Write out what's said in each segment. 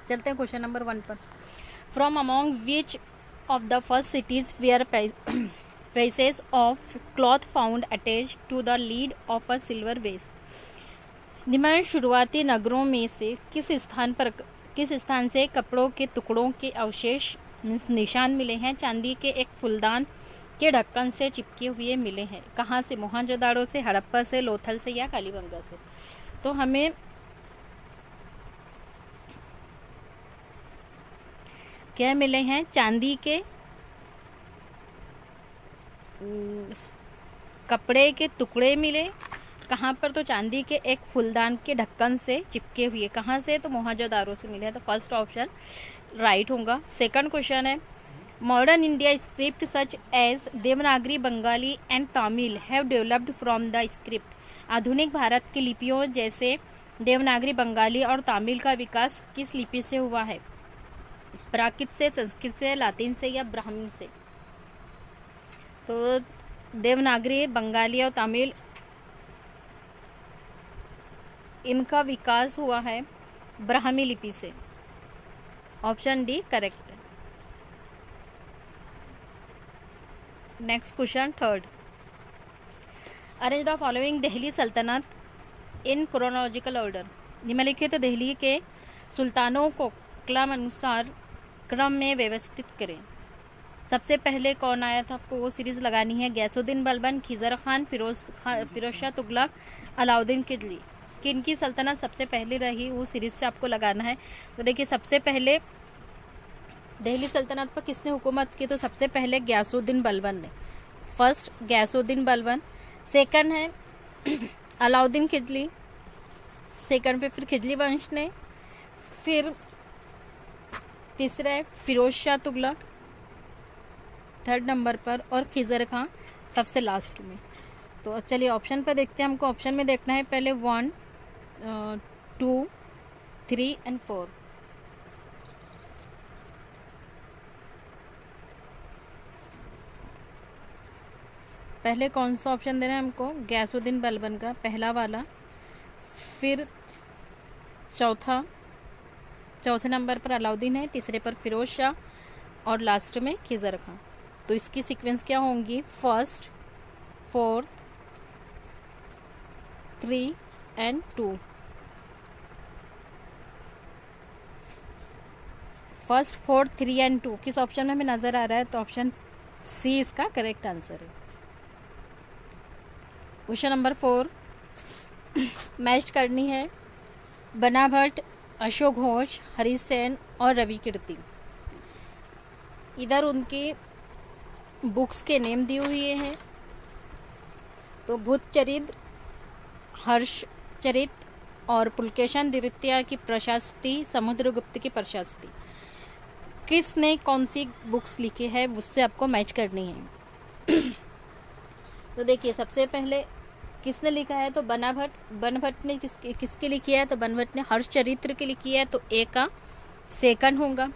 चलते हैं question number 1 पर। From among which of the first cities where pieces of cloth found attached to the lid of a silver vase। निम्न शुरुआती नगरों में से किस स्थान से कपड़ों के टुकड़ों के अवशेष निशान मिले हैं? चांदी के एक फूलदान के ढक्कन से चिपके हुए मिले हैं। कहाँ से? मोहनजोदाड़ो से, हड़प्पा से, लोथल से या कालीबंगा से। तो हमें क्या मिले हैं? चांदी के कपड़े के टुकड़े मिले। कहाँ पर? तो चांदी के एक फूलदान के ढक्कन से चिपके हुए। कहाँ से? तो मोहनजोदाड़ो से मिले हैं। तो फर्स्ट ऑप्शन राइट होगा। सेकंड क्वेश्चन है, modern India script such as Devanagari, Bengali and Tamil have developed from the script. आधुनिक भारत की लिपियों जैसे देवनागरी, बंगाली और तमिल का विकास किस लिपि से हुआ है? प्राकृत से, संस्कृत से, लातिन से या ब्राह्मी से? तो देवनागरी, बंगाली और तमिल, इनका विकास हुआ है ब्राह्मी लिपि से। ऑप्शन डी करेक्ट है। Next question third, arrange the following Delhi सल्तनत इन क्रोनोलॉजिकल ऑर्डर। निम्नलिखित दिल्ली के सुल्तानों को क्रम में व्यवस्थित करें। सबसे पहले कौन आया था? आपको वो सीरीज लगानी है। गयासुद्दीन बलबन, खिजर खान, फिरोज शाह तुगलक, अलाउद्दीन खिलजी। किनकी सल्तनत सबसे पहले रही, वो सीरीज से आपको लगाना है। तो देखिए, सबसे पहले दिल्ली सल्तनत पर किसने हुकूमत की? तो सबसे पहले गयासुद्दीन बलबन ने। फर्स्ट गयासुद्दीन बलबन। सेकंड है अलाउद्दीन खिलजी। सेकंड पे फिर खिलजी वंश ने। फिर तीसरा है फिरोज शाह तुगलक थर्ड नंबर पर, और खिजर खां सबसे लास्ट में। तो चलिए ऑप्शन पर देखते हैं। हमको ऑप्शन में देखना है पहले 1, 2, 3 एंड 4। पहले कौन सा ऑप्शन देना है हमको? गयासुद्दीन बलबन का पहला वाला, फिर चौथे नंबर पर अलाउद्दीन है, तीसरे पर फिरोज शाह और लास्ट में खिजर खां। तो इसकी सीक्वेंस क्या होंगी? First, 4, 3 and 2। फर्स्ट, 4, 3 एंड 2 किस ऑप्शन में हमें नजर आ रहा है? तो ऑप्शन सी इसका करेक्ट आंसर है। क्वेश्चन नंबर 4 मैच करनी है बना भट्ट, अशोक घोष, हरीश सेन और रवि कीर्ति। इधर उनकी बुक्स के नेम दिए हुए हैं। तो बुधचरित्र, हर्षचरित और पुलकेशन द्वितीय की प्रशस्ति, समुद्रगुप्त की प्रशस्ति। किसने कौन सी बुक्स लिखी है, उससे आपको मैच करनी है। तो देखिए, सबसे पहले किसने लिखा है? तो बन भट्ट ने किसकी लिखी है? तो बन भट्ट ने हर्षचरित्र की लिखी है, तो ए का सेकंड होगा।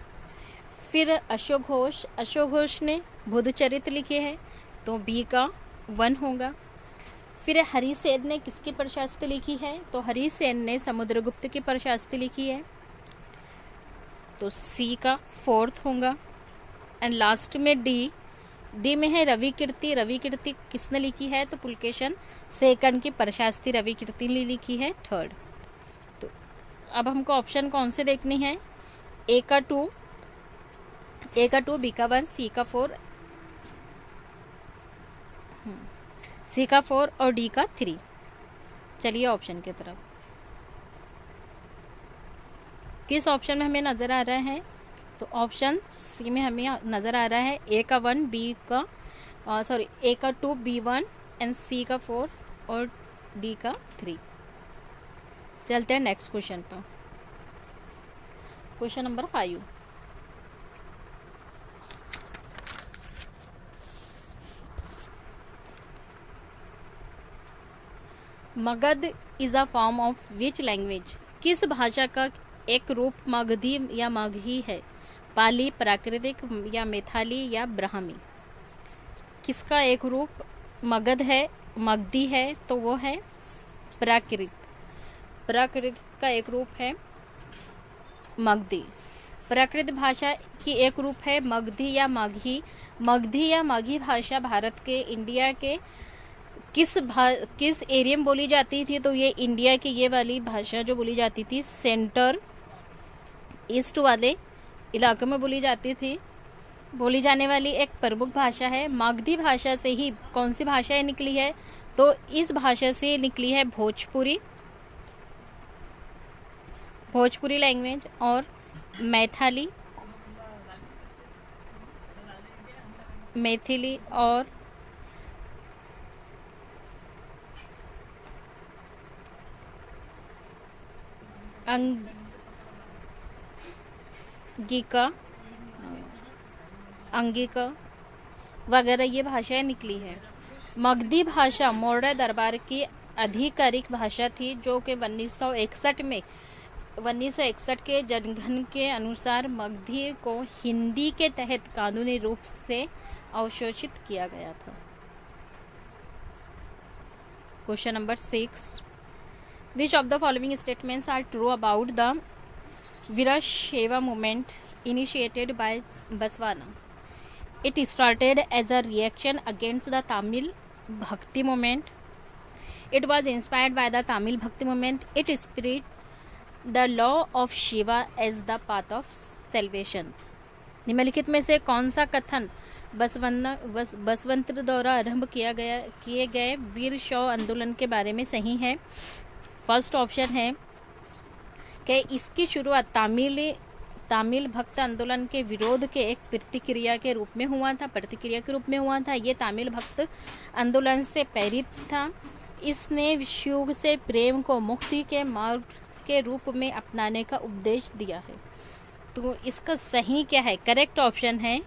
फिर अशोक घोष ने बुधचरित्र लिखे हैं, तो बी का 1 होगा। फिर हरीश सेन ने किसकी प्रशस्ति लिखी है? तो हरीश सेन ने समुद्रगुप्त की प्रशस्ति लिखी है, तो सी का 4th होगा। एंड लास्ट में डी में है रवि कीर्ति किसने लिखी है? तो पुलकेशन सेकंड की प्रशस्ति रवि कीर्ति ने लिखी है, 3rd। तो अब हमको ऑप्शन कौन से देखनी है? ए का 2, बी का 1, सी का 4 और डी का 3। चलिए ऑप्शन की तरफ। किस ऑप्शन में हमें नज़र आ रहा है? तो ऑप्शन सी में हमें नज़र आ रहा है ए का 1, ए का 2, बी 1 एंड सी का 4 और डी का 3। चलते हैं नेक्स्ट क्वेश्चन पर। Question number 5, Magadh is a form of which language. किस भाषा का एक रूप मगधी या मगही है? पाली, प्राकृतिक या मैथिली या ब्राह्मी? किसका एक रूप मगध है, मगधी है? तो वो है प्राकृत का एक रूप है मगधी। प्राकृत भाषा की एक रूप है मगधी या माघी। मगधी या माघी भाषा भारत के इंडिया के किस एरिया में बोली जाती थी? तो ये इंडिया की ये वाली भाषा जो बोली जाती थी सेंटर ईस्ट वाले इलाके में बोली जाती थी। बोली जाने वाली एक प्रमुख भाषा है। मागधी भाषा से ही कौन सी भाषाएं निकली है? तो इस भाषा से निकली है भोजपुरी लैंग्वेज और मैथिली और अंगिका वगैरह ये भाषाएं निकली है। मगधी भाषा मौर्य दरबार की आधिकारिक भाषा थी जो कि 1961 के जनगणना के अनुसार मगधी को हिंदी के तहत कानूनी रूप से अवशोषित किया गया था। Question number 6, which of the following statements are true about the Veerashaiva movement initiated by Baswana? It started as a reaction against the Tamil Bhakti movement. It was inspired by the Tamil Bhakti movement. It spread the law of Shiva as the path of salvation. निम्नलिखित में से कौन सा कथन बसवंत द्वारा आरंभ किए गए वीर शैव आंदोलन के बारे में सही है? फर्स्ट ऑप्शन है कि इसकी शुरुआत तामिल भक्त आंदोलन के विरोध के एक प्रतिक्रिया के रूप में हुआ था। ये तामिल भक्त आंदोलन से प्रेरित था। इसने शिव से प्रेम को मुक्ति के मार्ग के रूप में अपनाने का उपदेश दिया है। तो इसका सही क्या है? करेक्ट ऑप्शन है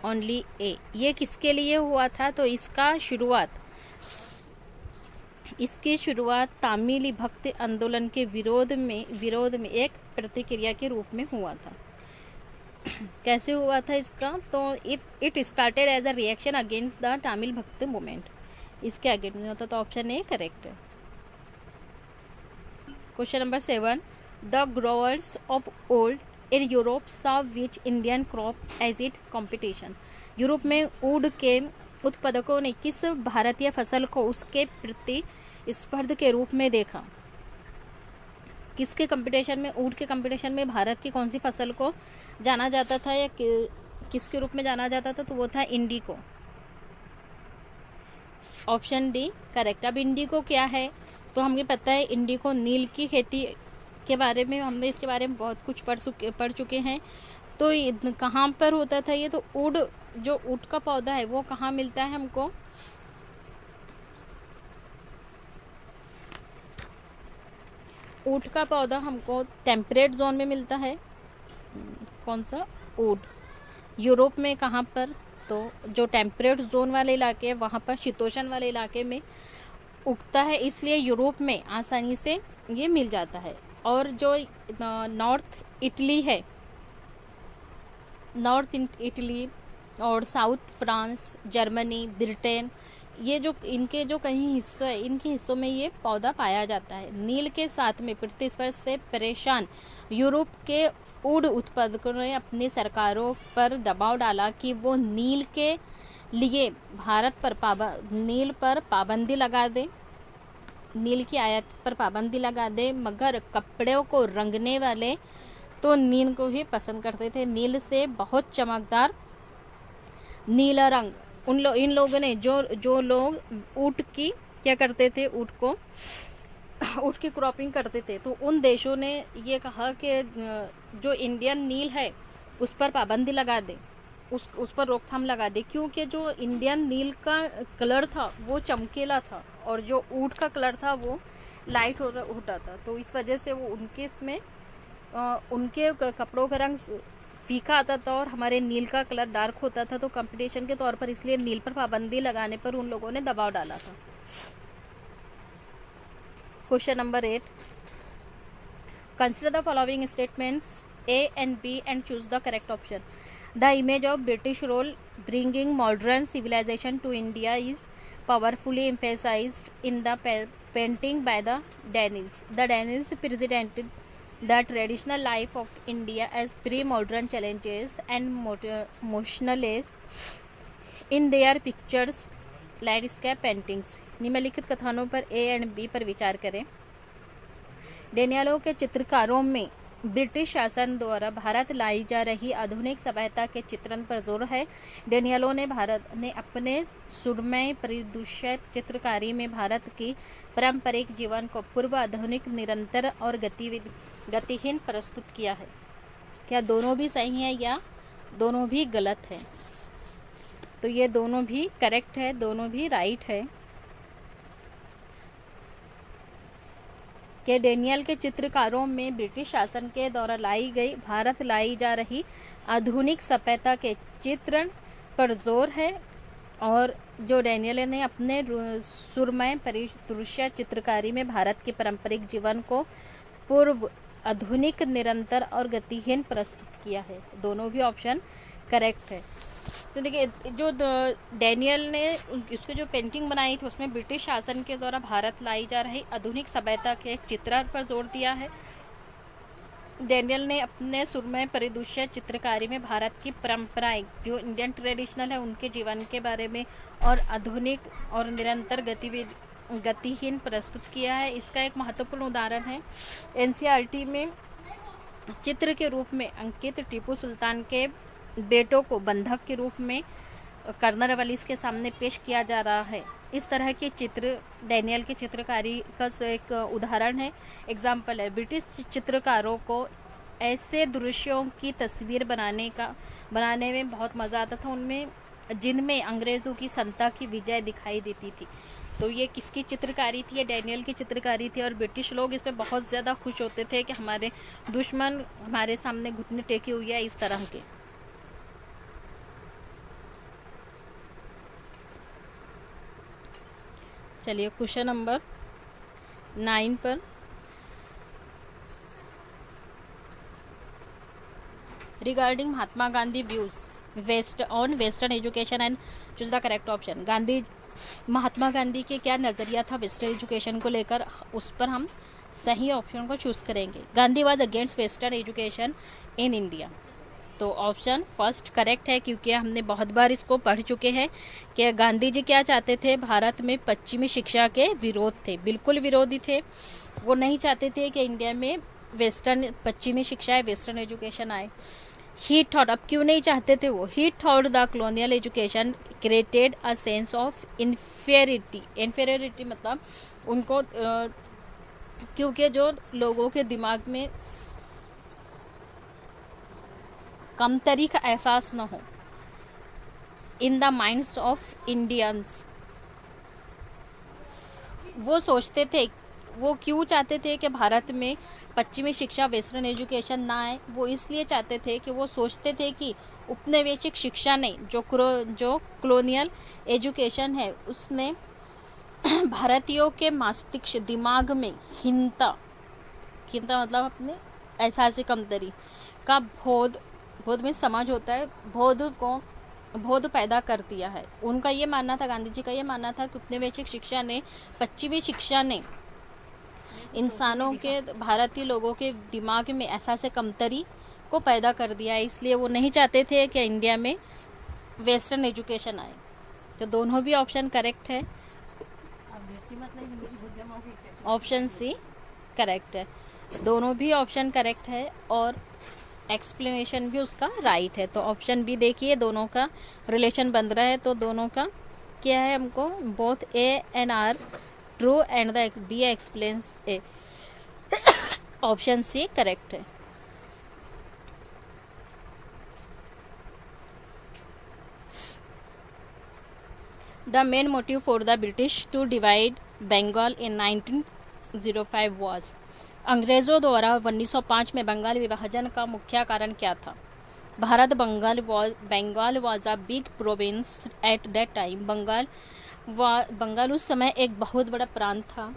ओनली ए। ये किसके लिए हुआ था? तो इसकी शुरुआत तामिली भक्ति आंदोलन के विरोध में एक प्रतिक्रिया के रूप में हुआ था। कैसे हुआ था इसका? तो it started as a reaction against the Tamil bhakti movement. इसके आगे नहीं होता तो ऑप्शन ए करेक्ट है। Question number 7, the growers of old in Europe saw which Indian crop as it competition. Europe में ऊड के उत्पादकों ने किस भारतीय फसल को उसके प्रतिस्पर्ध के रूप में देखा? किसके कंपटीशन में, ऊँट के कंपटीशन में भारत की कौन सी फसल को जाना जाता था या किसके रूप में जाना जाता था? तो वो था इंडिको। Option D correct. अब इंडिको क्या है? तो हमें पता है इंडिको नील की खेती के बारे में हमने इसके बारे में बहुत कुछ पढ़ चुके हैं। तो कहाँ पर होता था ये? तो जो ऊँट का पौधा है वो कहाँ मिलता है हमको? ऊँट का पौधा हमको टेम्परेट जोन में मिलता है। कौन सा? ऊँट। यूरोप में कहाँ पर? तो जो टेम्परेट जोन वाले इलाके हैं वहाँ पर शीतोष्ण वाले इलाके में उगता है, इसलिए यूरोप में आसानी से ये मिल जाता है। और जो नॉर्थ इटली और साउथ फ्रांस, जर्मनी, ब्रिटेन, ये जो इनके जो कई हिस्सों है, इनके हिस्सों में ये पौधा पाया जाता है। नील के साथ में प्रतिस्पर्धा से परेशान यूरोप के ऊड उत्पादकों ने अपनी सरकारों पर दबाव डाला कि वो नील के लिए भारत पर नील पर पाबंदी लगा दे, नील की आयात पर पाबंदी लगा दे। मगर कपड़ों को रंगने वाले तो नील को ही पसंद करते थे। नील से बहुत चमकदार नीला रंग इन लोगों ने जो लोग ऊँट की क्या करते थे, ऊँट की क्रॉपिंग करते थे, तो उन देशों ने ये कहा कि जो इंडियन नील है उस पर पाबंदी लगा दे, उस पर रोकथाम लगा दे, क्योंकि जो इंडियन नील का कलर था वो चमकीला था और जो ऊँट का कलर था वो लाइट होता था। तो इस वजह से वो उनके कपड़ों का रंग फीका आता था और हमारे नील का कलर डार्क होता था। तो कंपटीशन के तौर पर इसलिए नील पर पाबंदी लगाने पर उन लोगों ने दबाव डाला था। Question number 8, consider the following statements A and B and choose the correct option. The image of British role bringing modern civilization to India is powerfully emphasized in the painting by the Daniels. The Daniels the traditional life of India as pre modern challenges and motionless in their pictures landscape paintings. निम्नलिखित कथनों पर ए and B पर विचार करें। डेनियलों के चित्रकारों में British शासन द्वारा भारत लाई जा रही आधुनिक सभ्यता के चित्रण पर जोर है। डेनियलों ने अपने सुरमय परिदृश्य चित्रकारी में भारत की पारंपरिक जीवन को पूर्व आधुनिक, निरंतर और गतिहीन प्रस्तुत किया है। क्या दोनों भी सही है या दोनों भी गलत है? तो ये दोनों भी करेक्ट है, दोनों भी राइट है कि डेनियल के चित्रकारों में ब्रिटिश शासन के द्वारा भारत लाई जा रही आधुनिक सभ्यता के चित्रण पर जोर है, और जो डेनियल ने अपने सुरमय परिदृश्य चित्रकारी में भारत के पारंपरिक जीवन को पूर्व आधुनिक, निरंतर और गतिहीन प्रस्तुत किया है। दोनों भी ऑप्शन करेक्ट है। तो देखिए, जो डेनियल ने उसकी जो पेंटिंग बनाई थी उसमें ब्रिटिश शासन के द्वारा भारत लाई जा रही आधुनिक सभ्यता के एक चित्रण पर जोर दिया है। डेनियल ने अपने सुरमय परिदृश्य चित्रकारी में भारत की परंपराएं, जो इंडियन ट्रेडिशनल है, उनके जीवन के बारे में और आधुनिक और निरंतर गतिहीन प्रस्तुत किया है। इसका एक महत्वपूर्ण उदाहरण है एनसीईआरटी में चित्र के रूप में अंकित टीपू सुल्तान के बेटों को बंधक के रूप में कर्नलवालिस के सामने पेश किया जा रहा है। इस तरह के चित्र डेनियल की चित्रकारी का एक उदाहरण है, एग्जाम्पल है। ब्रिटिश चित्रकारों को ऐसे दृश्यों की तस्वीर बनाने में बहुत मज़ा आता था, उनमें जिनमें अंग्रेज़ों की सत्ता की विजय दिखाई देती थी। तो ये किसकी चित्रकारी थी? ये डेनियल की चित्रकारी थी, और ब्रिटिश लोग इसमें बहुत ज़्यादा खुश होते थे कि हमारे दुश्मन हमारे सामने घुटने टेके हुए हैं, इस तरह के। चलिए क्वेश्चन नंबर 9 पर। Regarding Mahatma Gandhi views western education and choose the correct option. Mahatma Gandhi के क्या नज़रिया था वेस्टर्न एजुकेशन को लेकर, उस पर हम सही ऑप्शन को चूज करेंगे। Gandhi was against western education in India. तो ऑप्शन फर्स्ट करेक्ट है, क्योंकि हमने बहुत बार इसको पढ़ चुके हैं कि गांधी जी क्या चाहते थे, भारत में पश्चिमी शिक्षा के विरोध थे, बिल्कुल विरोधी थे। वो नहीं चाहते थे कि इंडिया में पश्चिमी शिक्षा है, वेस्टर्न एजुकेशन आए। ही थॉट, अब क्यों नहीं चाहते थे वो? ही thought the colonial education created a sense of inferiority मतलब उनको क्योंकि जो लोगों के दिमाग में कमतरी का एहसास न हो, in the minds of Indians. वो सोचते थे, वो क्यों चाहते थे कि भारत में पश्चिमी शिक्षा, वेस्टर्न एजुकेशन ना आए? वो इसलिए चाहते थे कि वो सोचते थे कि उपनिवेशिक शिक्षा नहीं, जो कॉलोनियल एजुकेशन है, उसने भारतीयों के मस्तिष्क दिमाग में हीनता मतलब अपने एहसास कमतरी का बोध में समझ होता है, बोध पैदा कर दिया है। उनका ये मानना था, गांधी जी का ये मानना था कि उपनिवेशिक शिक्षा ने, पश्चिमी शिक्षा ने इंसानों के, भारतीय लोगों के दिमाग में एहसास कमतरी को पैदा कर दिया है। इसलिए वो नहीं चाहते थे कि इंडिया में वेस्टर्न एजुकेशन आए। तो दोनों भी ऑप्शन करेक्ट है, ऑप्शन सी करेक्ट है। दोनों भी ऑप्शन करेक्ट है और एक्सप्लेनेशन भी उसका राइट है। तो ऑप्शन बी देखिए, दोनों का रिलेशन बन रहा है। तो दोनों का क्या है, हमको both A and R true and the B explains A. Option C correct है। The main motive for the British to divide Bengal in 1905 was. अंग्रेज़ों द्वारा 1905 में बंगाल विभाजन का मुख्य कारण क्या था? Bengal was a big province at that time. Bengal उस समय एक बहुत बड़ा प्रांत था।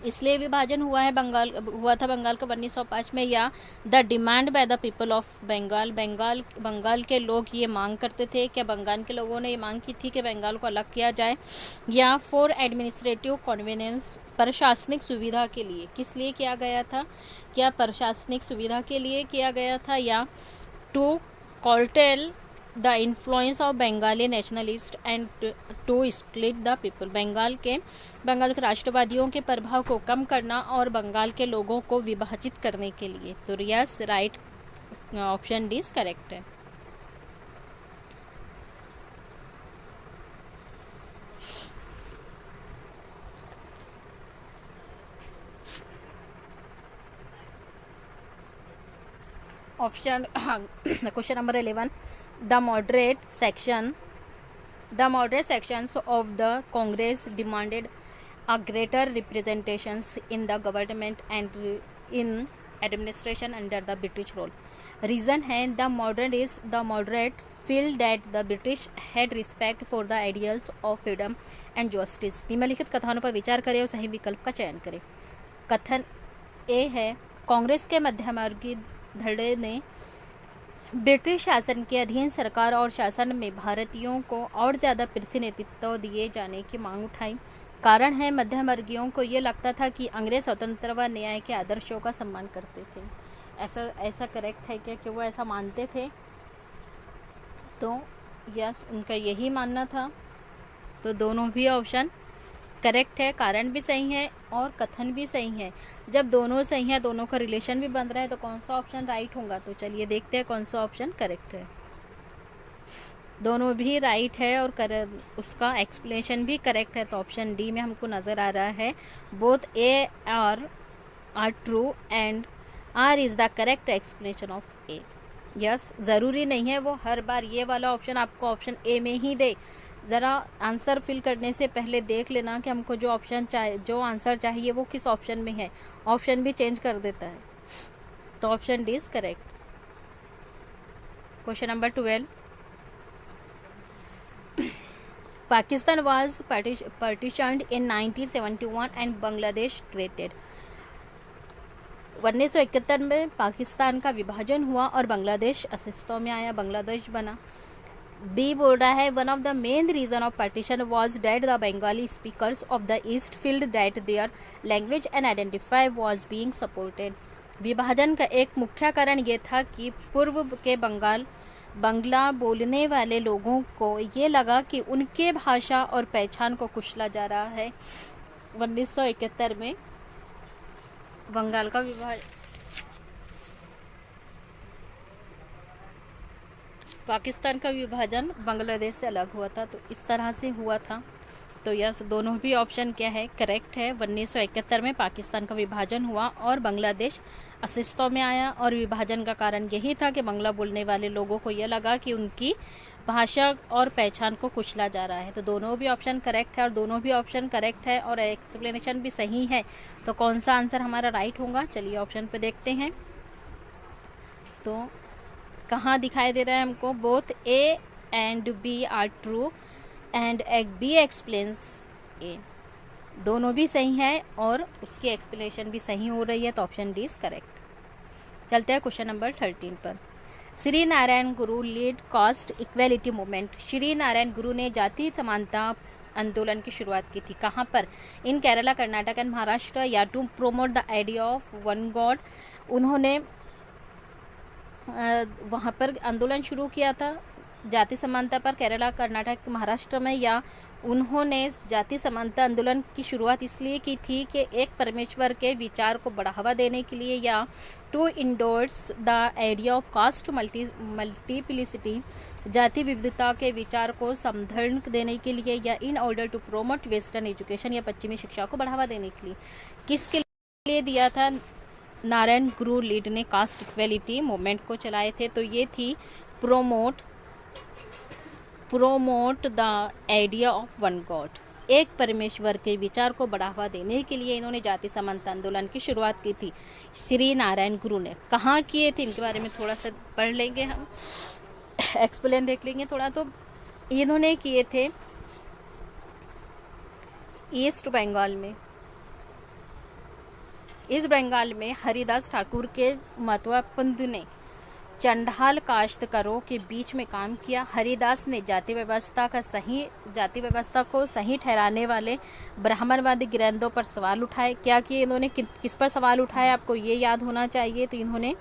इसलिए विभाजन हुआ था बंगाल का 1905 में, या the demand by the people of Bengal के लोग ये मांग करते थे, क्या बंगाल के लोगों ने ये मांग की थी कि बंगाल को अलग किया जाए, या फॉर एडमिनिस्ट्रेटिव कन्वीनियंस, प्रशासनिक सुविधा के लिए, किस लिए किया गया था, क्या प्रशासनिक सुविधा के लिए किया गया था, या to curtail the influence of Bengali nationalist and to split the people, Bengal के राष्ट्रवादियों के प्रभाव को कम करना और बंगाल के लोगों को विभाजित करने के लिए। तो yes, right option D is correct है। Option question number 11, the moderate sections of the Congress demanded a greater representations in the government and in administration under the British rule. Reason है the moderate feel that the British had respect for the ideals of freedom and justice. निम्नलिखित कथनों पर विचार करें और सही विकल्प का चयन करें। कथन ए है, कांग्रेस के मध्यवर्गीय धड़े ने ब्रिटिश शासन के अधीन सरकार और शासन में भारतीयों को और ज़्यादा प्रतिनिधित्व दिए जाने की मांग उठाई। कारण है, मध्यमवर्गीयों को ये लगता था कि अंग्रेज स्वतंत्र व न्याय के आदर्शों का सम्मान करते थे। ऐसा करेक्ट है क्या कि वो ऐसा मानते थे? तो यस, उनका यही मानना था। तो दोनों भी ऑप्शन करेक्ट है, कारण भी सही है और कथन भी सही है। जब दोनों सही है, दोनों का रिलेशन भी बन रहा है, तो कौन सा ऑप्शन राइट होगा? तो चलिए देखते हैं कौन सा ऑप्शन करेक्ट है। दोनों भी राइट है और उसका एक्सप्लेनेशन भी करेक्ट है। तो ऑप्शन डी में हमको नज़र आ रहा है, both A are true and R is the correct explanation of A. Yes, ज़रूरी नहीं है वो हर बार ये वाला ऑप्शन आपको ऑप्शन ए में ही दे। ज़रा आंसर फिल करने से पहले देख लेना कि हमको जो आंसर चाहिए वो किस ऑप्शन में है। ऑप्शन भी चेंज कर देता है। तो option D is correct. Question number 12, Pakistan was partitioned in 1971 and Bangladesh created। 1971 में पाकिस्तान का विभाजन हुआ और बांग्लादेश अस्तित्व में आया, बांग्लादेश बना। बी बोल रहा है, one of the main reason of partition was that the Bengali speakers of the east field that their language and identify was being supported. विभाजन का एक मुख्य कारण ये था कि पूर्व के बंगला बोलने वाले लोगों को ये लगा कि उनके भाषा और पहचान को कुचला जा रहा है। 1971 में बंगाल का पाकिस्तान का विभाजन बांग्लादेश से अलग हुआ था। तो इस तरह से हुआ था। तो यस, दोनों भी ऑप्शन क्या है? करेक्ट है। 1971 में पाकिस्तान का विभाजन हुआ और बांग्लादेश अस्तित्व में आया, और विभाजन का कारण यही था कि बांग्ला बोलने वाले लोगों को यह लगा कि उनकी भाषा और पहचान को कुचला जा रहा है। तो दोनों भी ऑप्शन करेक्ट है और दोनों भी ऑप्शन करेक्ट है और एक्सप्लेनेशन भी सही है। तो कौन सा आंसर हमारा राइट होगा? चलिए ऑप्शन पे देखते हैं। तो कहाँ दिखाई दे रहा है हमको? Both A and B are true and B explains A. दोनों भी सही है और उसकी एक्सप्लेनेशन भी सही हो रही है। तो ऑप्शन डी इज करेक्ट। चलते हैं क्वेश्चन नंबर 13 पर। Shri Narayana Guru lead caste equality movement. Shri Narayana Guru ने जाति समानता आंदोलन की शुरुआत की थी। कहाँ पर? In Kerala, Karnataka and Maharashtra. या to promote the idea of one God. उन्होंने वहाँ पर आंदोलन शुरू किया था जाति समानता पर, केरला, कर्नाटक, महाराष्ट्र में। या उन्होंने जाति समानता आंदोलन की शुरुआत इसलिए की थी कि एक परमेश्वर के विचार को बढ़ावा देने के लिए, या to endorse the idea of caste multiplicity, जाति विविधता के विचार को समर्थन देने के लिए, या in order to promote western education, या पश्चिमी शिक्षा को बढ़ावा देने के लिए। किसके लिए दिया था? नारायण गुरु लीड ने कास्ट इक्वेलिटी मूवमेंट को चलाए थे। तो ये थी promote the idea of one God, एक परमेश्वर के विचार को बढ़ावा देने के लिए इन्होंने जाति समानता आंदोलन की शुरुआत की थी। श्री नारायण गुरु ने कहाँ किए थे, इनके बारे में थोड़ा सा पढ़ लेंगे हम, एक्सप्लेन देख लेंगे थोड़ा। तो इन्होंने किए थे ईस्ट बंगाल में। इस बंगाल में हरिदास ठाकुर के महत्वपूर्ण ने चंडाल काश्तकारों के बीच में काम किया। हरिदास ने जाति व्यवस्था को सही ठहराने वाले ब्राह्मणवादी ग्रंथों पर सवाल उठाए। क्या किए इन्होंने, किस पर सवाल उठाए, आपको ये याद होना चाहिए। तो इन्होंने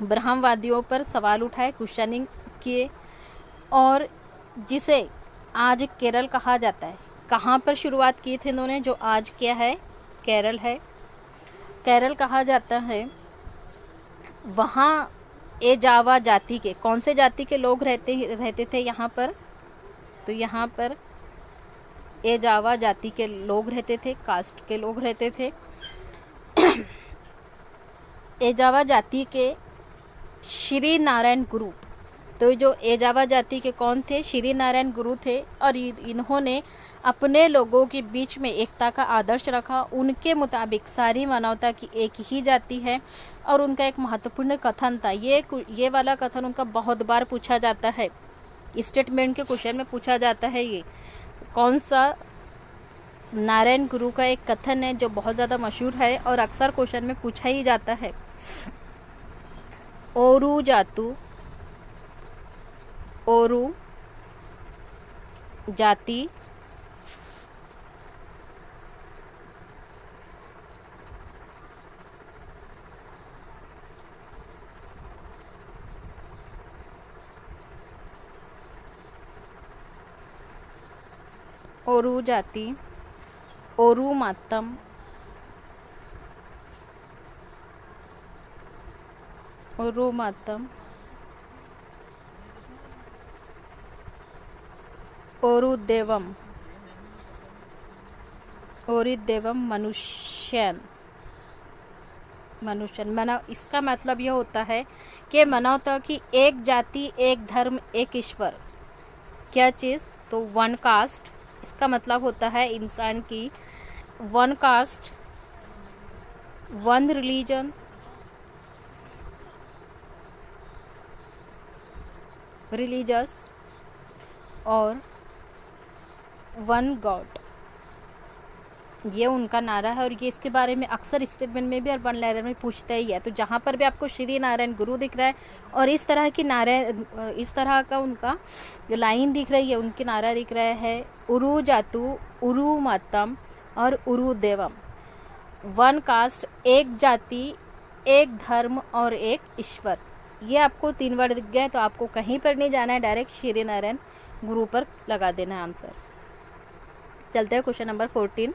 ब्राह्मणवादियों पर सवाल उठाए, क्वेश्चनिंग किए, और जिसे आज केरल कहा जाता है, कहाँ पर शुरुआत की थी इन्होंने, जो आज क्या है केरल है, केरल कहा जाता है। वहाँ एजावा जाति के, कौन से जाति के लोग रहते थे यहाँ पर, तो यहाँ पर एजावा जाति के लोग रहते थे, कास्ट के लोग रहते थे। एजावा जाति के श्री नारायण गुरु, तो जो एजावा जाति के कौन थे, श्री नारायण गुरु थे, और इन्होंने अपने लोगों के बीच में एकता का आदर्श रखा। उनके मुताबिक सारी मानवता की एक ही जाति है, और उनका एक महत्वपूर्ण कथन था, ये वाला कथन उनका बहुत बार पूछा जाता है, स्टेटमेंट के क्वेश्चन में पूछा जाता है। ये कौन सा नारायण गुरु का एक कथन है जो बहुत ज़्यादा मशहूर है और अक्सर क्वेश्चन में पूछा ही जाता है। ओरू जाति ओरू मातम, ओरुदेवम मनुष्यन। इसका मतलब यह होता है कि मानवता की एक जाति, एक धर्म, एक ईश्वर। क्या चीज़, तो वन कास्ट। इसका मतलब होता है इंसान की one cast, one religion, religious, और वन गॉड। ये उनका नारा है, और ये इसके बारे में अक्सर स्टेटमेंट में भी और वन लाइनर में पूछता ही है। तो जहाँ पर भी आपको श्री नारायण गुरु दिख रहा है और इस तरह का उनका जो लाइन दिख रही है, उनके नारा दिख रहा है, उरु जातु, उरु मातम और उरु देवम। वन कास्ट, एक जाति, एक धर्म और एक ईश्वर। ये आपको 3 वर्ड दिख गए, तो आपको कहीं पर नहीं जाना है, डायरेक्ट श्री नारायण गुरु पर लगा देना है आंसर। चलते हैं question number 14।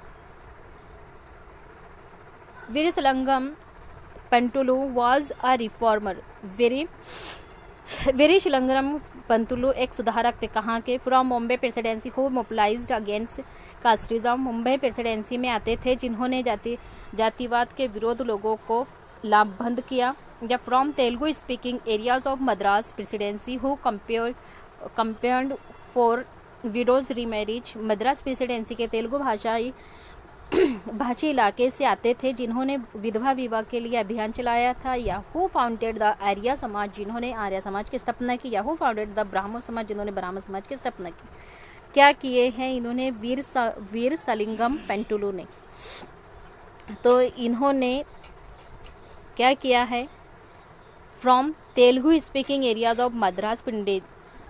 Veeresalingam Pantulu was a reformer. Veeresalingam Pantulu एक सुधारक थे, कहाँ के, from Mumbai presidency, who mobilised against casteism. Mumbai presidency में आते थे जिन्होंने जातिवाद के विरोध लोगों को लाभबंद किया। या from Telugu speaking areas of Madras presidency, who compared for widows remarriage. Madras presidency के तेलुगु भाषी इलाके से आते थे जिन्होंने विधवा विवाह के लिए अभियान चलाया था। या who founded the Arya Samaj, जिन्होंने आर्य समाज की स्थापना की। या हु फाउंडेड द ब्राह्मण समाज, जिन्होंने ब्राह्मण समाज की स्थापना की। क्या किए हैं इन्होंने, वीरेशलिंगम पंतुलु ने। तो इन्होंने क्या किया है, from Telugu speaking areas of Madras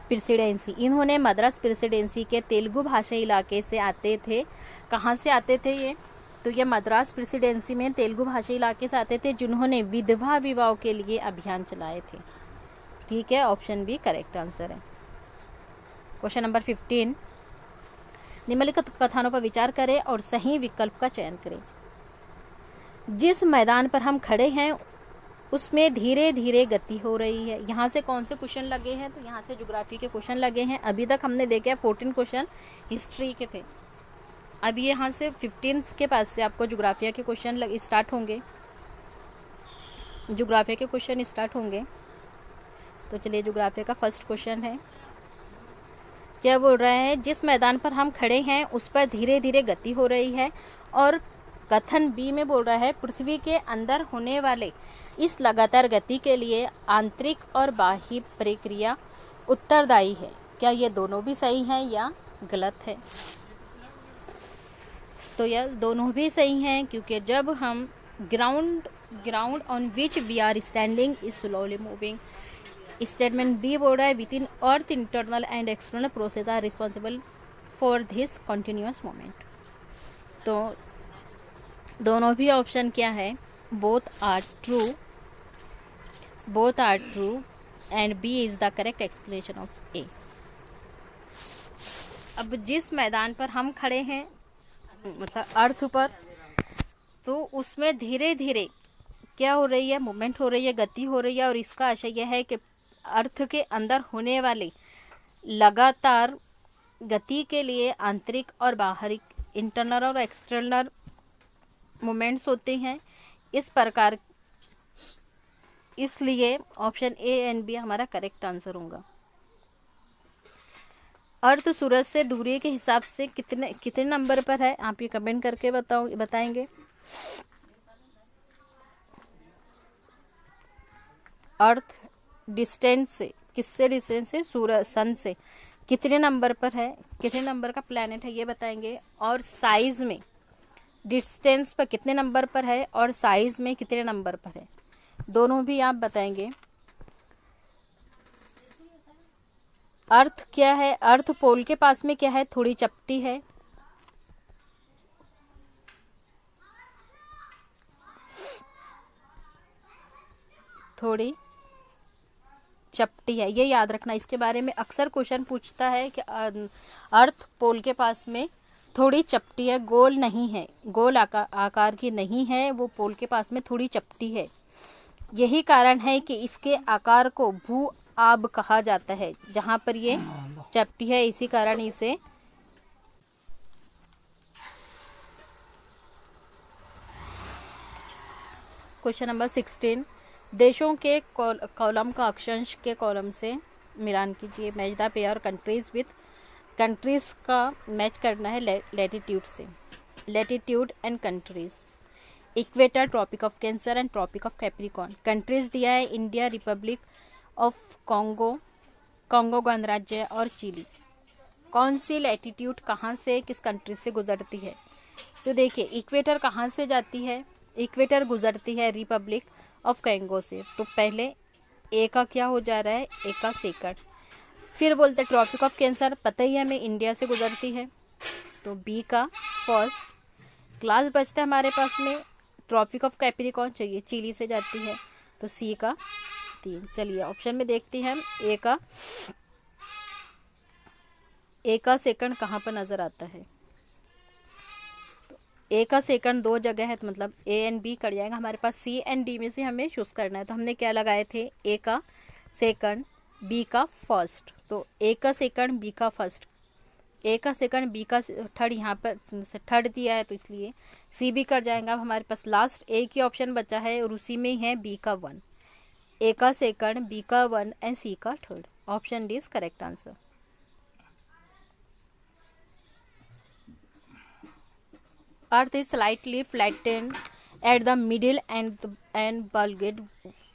presidency, इन्होंने मद्रास प्रेसिडेंसी के तेलुगु भाषा इलाके से आते थे। कहाँ से आते थे ये, तो ये मद्रास प्रेसिडेंसी में तेलुगु भाषा इलाके से आते थे जिन्होंने विधवा विवाह के लिए अभियान चलाए थे। ठीक है, ऑप्शन बी करेक्ट आंसर है। Question number 15। निम्नलिखित कथनों पर विचार करें और सही विकल्प का चयन करें। जिस मैदान पर हम खड़े हैं उसमें धीरे धीरे गति हो रही है। यहाँ से कौन से क्वेश्चन लगे हैं, तो यहाँ से ज्योग्राफी के क्वेश्चन लगे हैं। अभी तक हमने देखे 14 क्वेश्चन हिस्ट्री के थे। अभी यहाँ से 15 के पास से आपको ज्योग्राफिया के क्वेश्चन स्टार्ट होंगे, ज्योग्राफिया के क्वेश्चन स्टार्ट होंगे। तो चलिए, ज्योग्राफिया का फर्स्ट क्वेश्चन है, क्या बोल रहा है, जिस मैदान पर हम खड़े हैं उस पर धीरे धीरे गति हो रही है। और कथन बी में बोल रहा है, पृथ्वी के अंदर होने वाले इस लगातार गति के लिए आंतरिक और बाह्य प्रक्रिया उत्तरदायी है। क्या ये दोनों भी सही है या गलत है। तो यह दोनों भी सही हैं, क्योंकि जब हम ground on which we are standing is slowly moving. Statement B बोल रहा है within earth internal and external process are responsible for this continuous movement. तो दोनों भी ऑप्शन क्या है, both are true and B is the correct explanation of A. अब जिस मैदान पर हम खड़े हैं, मतलब अर्थ पर, तो उसमें धीरे धीरे क्या हो रही है, मूवमेंट हो रही है, गति हो रही है, और इसका आशय यह है कि अर्थ के अंदर होने वाले लगातार गति के लिए आंतरिक और बाहरी, इंटरनल और एक्सटर्नल मोमेंट्स होते हैं इस प्रकार। इसलिए ऑप्शन ए एंड बी हमारा करेक्ट आंसर होगा। अर्थ सूरज से दूरी के हिसाब से कितने नंबर पर है, आप ये कमेंट करके बताएंगे। अर्थ डिस्टेंस से, किससे डिस्टेंस से, सूरज सन से कितने नंबर पर है, कितने नंबर का प्लैनेट है ये बताएंगे। और साइज में, डिस्टेंस पर कितने नंबर पर है और साइज में कितने नंबर पर है, दोनों भी आप बताएंगे। अर्थ क्या है, अर्थ पोल के पास में क्या है, थोड़ी चपटी है। थोड़ी चपटी है, ये याद रखना। इसके बारे में अक्सर क्वेश्चन पूछता है कि अर्थ पोल के पास में थोड़ी चपटी है, गोल नहीं है, गोल आकार की नहीं है, वो पोल के पास में थोड़ी चपटी है। यही कारण है कि इसके आकार को भू आब कहा जाता है, जहाँ पर ये चपटी है, इसी कारण इसे क्वेश्चन नंबर 16, देशों के कॉलम का अक्षांश के कॉलम से मिलान कीजिए। Match the pair countries with, countries का मैच करना है लैटिट्यूड से। Latitude and countries, equator, Tropic of Cancer and Tropic of Capricorn. Countries दिया है इंडिया, रिपब्लिक ऑफ कॉन्गो गणराज्य और चिली। कौन सी लैटिट्यूड कहाँ से किस कंट्री से गुजरती है, तो देखिए इक्वेटर कहाँ से जाती है, इक्वेटर गुजरती है रिपब्लिक ऑफ कॉन्गो से। तो पहले ए का क्या हो जा रहा है, ए का सेकंड। फिर बोलते हैं ट्रॉपिक ऑफ कैंसर, पता ही है हमें इंडिया से गुजरती है, तो बी का फर्स्ट। क्लास बचता है हमारे पास में ट्रॉपिक ऑफ कैप्रिकॉर्न, चाहिए चिली से जाती है, तो सी का 3। चलिए ऑप्शन में देखते हैं हम, ए का सेकंड कहाँ पर नज़र आता है, तो ए का सेकंड 2 जगह है, तो मतलब ए एंड बी कट जाएगा हमारे पास। सी एंड डी में से हमें चूज़ करना है, तो हमने क्या लगाए थे, ए का सेकंड, बी का फर्स्ट। तो ए का सेकंड, बी का फर्स्ट, ए का सेकंड, बी का थर्ड, यहाँ पर थर्ड दिया है तो इसलिए सी भी कट जाएगा। अब हमारे पास लास्ट ए की ऑप्शन बचा है और उसी में ही है बी का 1। ए का सेकंड, बी का 1 एंड सी का third. Option D is correct answer. Earth is slightly flattened at the middle and bulged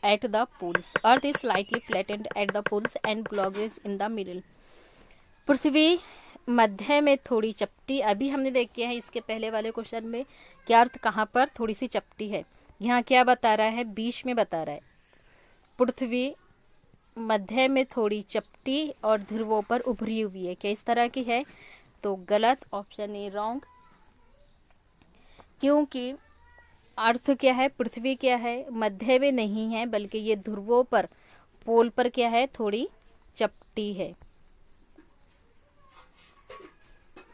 at the poles. Earth is slightly flattened at the poles and bulged in the middle. पृथ्वी मध्य में थोड़ी चपटी, अभी हमने देखे हैं इसके पहले वाले क्वेश्चन में कि अर्थ कहाँ पर थोड़ी सी चपटी है, यहाँ क्या बता रहा है, बीच में बता रहा है। पृथ्वी मध्य में थोड़ी चपटी और ध्रुवों पर उभरी हुई है, क्या इस तरह की है, तो गलत, ऑप्शन ए रॉन्ग। क्योंकि अर्थ क्या है, पृथ्वी क्या है, मध्य में नहीं है, बल्कि ये ध्रुवों पर, पोल पर क्या है, थोड़ी चपटी है,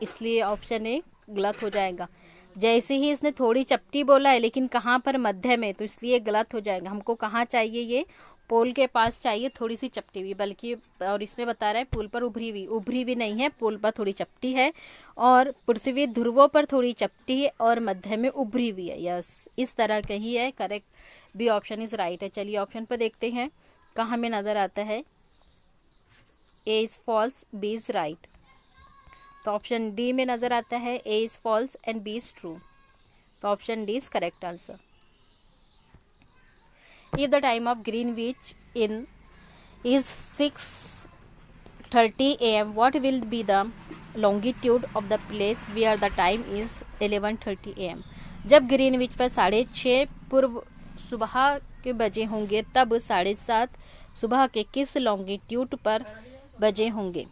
इसलिए ऑप्शन ए गलत हो जाएगा। जैसे ही इसने थोड़ी चपटी बोला है लेकिन कहाँ पर, मध्य में, तो इसलिए गलत हो जाएगा। हमको कहाँ चाहिए, ये पोल के पास चाहिए थोड़ी सी चपटी हुई, बल्कि और इसमें बता रहा है पोल पर उभरी हुई नहीं है, पोल पर थोड़ी चपटी है, और पृथ्वी ध्रुवों पर थोड़ी चपटी है और मध्य में उभरी हुई है। यस, इस तरह का ही है, correct, B option is right है। चलिए ऑप्शन पर देखते हैं कहाँ हमें नज़र आता है, A is false, B is right. तो ऑप्शन डी में नज़र आता है A is false and B is true, तो option D is correct answer. If the time of Greenwich is 6:30 a.m., what will be the longitude of the place where the time is 11:30 AM। जब Greenwich पर 6:30 पूर्व सुबह के बजे होंगे तब 7:30 सुबह के किस लॉन्गिट्यूड पर बजे होंगे।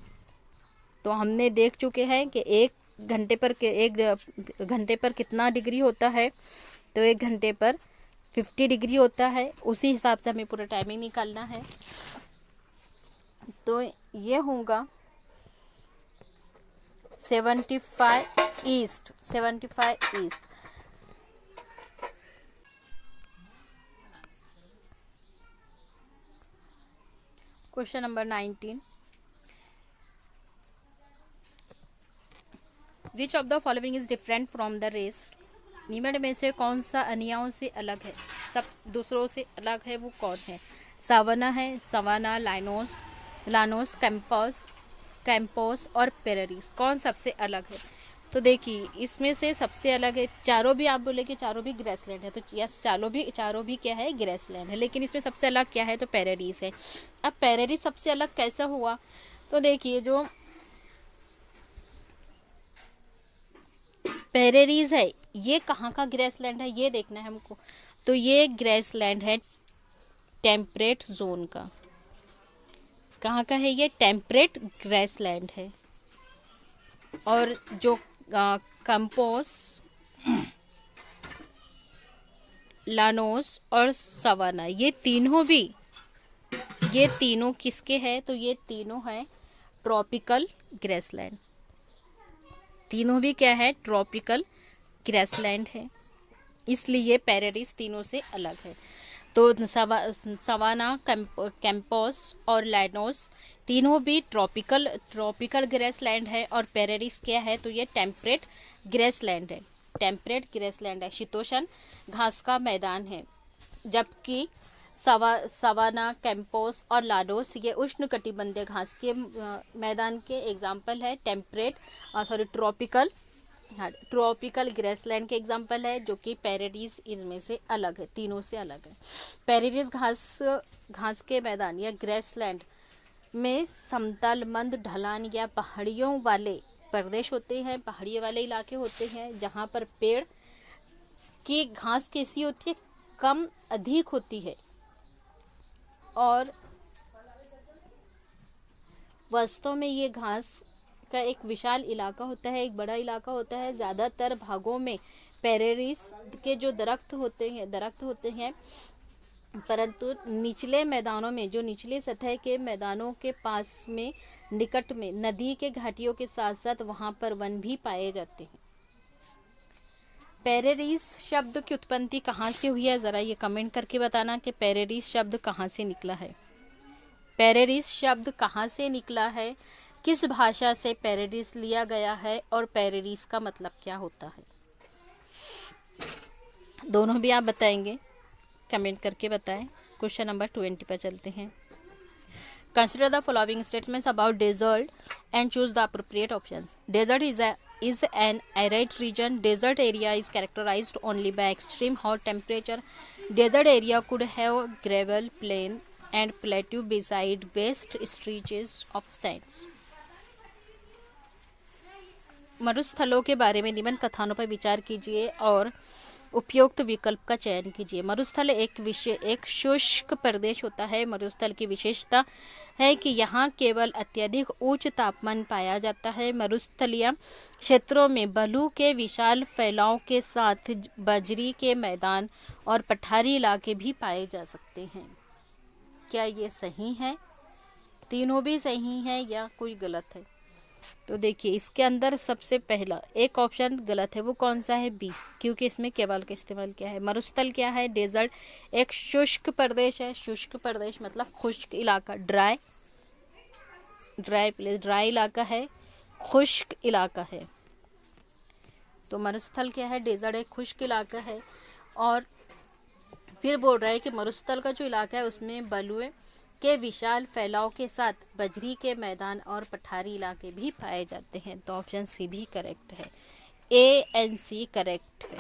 तो हमने देख चुके हैं कि एक घंटे पर कितना डिग्री होता है। तो 1 घंटे पर 50 डिग्री होता है। उसी हिसाब से हमें पूरा टाइमिंग निकालना है। तो ये होगा 75 east. Question number 19, which of the following is different from the rest. निम्न में से कौन सा अन्यों से अलग है, सब दूसरों से अलग है, वो कौन है। सावाना है, सवाना, लानोस, कैंपोस और पेरेरीज। कौन सबसे अलग है। तो देखिए इसमें से सबसे अलग है, चारों भी आप बोले कि चारों भी ग्रेसलैंड है, तो यस चारों भी क्या है, ग्रेसलैंड है। लेकिन इसमें सबसे अलग क्या है, तो पेरेरीज है। अब पेरेरीज सबसे अलग कैसा हुआ, तो देखिए जो पेरेरीज है ये कहाँ का ग्रेसलैंड है, ये देखना है हमको। तो ये ग्रेसलैंड है टेम्परेट जोन का। कहाँ का है ये, टेम्परेट ग्रेसलैंड है। और जो कंपोस, लानोस और सवाना, ये तीनों किसके हैं, तो ये तीनों हैं ट्रॉपिकल ग्रेसलैंड। तीनों भी क्या है, ट्रॉपिकल ग्रेसलैंड है। इसलिए पेरेरीज तीनों से अलग है। तो सवाना, कैंपोस और लानोस तीनों भी ट्रॉपिकल ग्रेसलैंड है। और पेरेरीज क्या है, तो ये टेम्परेट ग्रेसलैंड है। शीतोष्ण घास का मैदान है। जबकि सवाना, कैंपोस और लानोस ये उष्णकटिबंधीय घास के मैदान के एग्जाम्पल है। ट्रॉपिकल ग्रेसलैंड के एग्जाम्पल है, जो कि पेरेरीज इनमें से अलग है, तीनों से अलग है। पेरेरीज घास के मैदान या ग्रेसलैंड में समतल, मंद ढलान या पहाड़ियों वाले प्रदेश होते हैं, पहाड़ी वाले इलाके होते हैं, जहाँ पर पेड़ की घास कैसी होती है, कम अधिक होती है। और वास्तव में ये घास का एक विशाल इलाका होता है, एक बड़ा इलाका होता है। ज़्यादातर भागों में पेरेरीज के जो दरख्त होते हैं, परंतु निचले मैदानों में, जो निचले सतह के मैदानों के पास में निकट में नदी के घाटियों के साथ साथ वहाँ पर वन भी पाए जाते हैं। पेरेरीज शब्द की उत्पत्ति कहाँ से हुई है, ज़रा ये कमेंट करके बताना कि पेरेरीज शब्द कहाँ से निकला है। पेरेरीज शब्द कहाँ से निकला है, किस भाषा से पेरेरीज लिया गया है और पेरेरीज का मतलब क्या होता है, दोनों भी आप बताएंगे, कमेंट करके बताएं। क्वेश्चन नंबर 20 पर चलते हैं। Consider the following statements about desert and choose the appropriate options. Desert is an arid region. Desert area is characterized only by extreme hot temperature. Desert area could have gravel, plain and plateau beside vast stretches of sands. मरुस्थलों के बारे में निम्न कथनों पर विचार कीजिए और उपयुक्त विकल्प का चयन कीजिए। मरुस्थल एक शुष्क प्रदेश होता है। मरुस्थल की विशेषता है कि यहाँ केवल अत्यधिक उच्च तापमान पाया जाता है। मरुस्थलीय क्षेत्रों में बालू के विशाल फैलाव के साथ बजरी के मैदान और पठारी इलाके भी पाए जा सकते हैं। क्या ये सही है? तीनों भी सही है या कोई गलत है? तो देखिए इसके अंदर सबसे पहला एक ऑप्शन गलत है, वो कौन सा है? बी, क्योंकि इसमें केवल का इस्तेमाल किया है। मरुस्थल क्या है? डेजर्ट एक शुष्क प्रदेश है। शुष्क प्रदेश मतलब खुश्क इलाका, ड्राई प्लेस, ड्राई इलाका है, खुश्क इलाका है। तो मरुस्थल क्या है? डेजर्ट एक खुश्क इलाका है। और फिर बोल रहा है कि मरुस्थल का जो इलाका है उसमें बलुए के विशाल फैलाव के साथ बजरी के मैदान और पठारी इलाके भी पाए जाते हैं। तो ऑप्शन सी भी करेक्ट है, ए एंड सी करेक्ट है।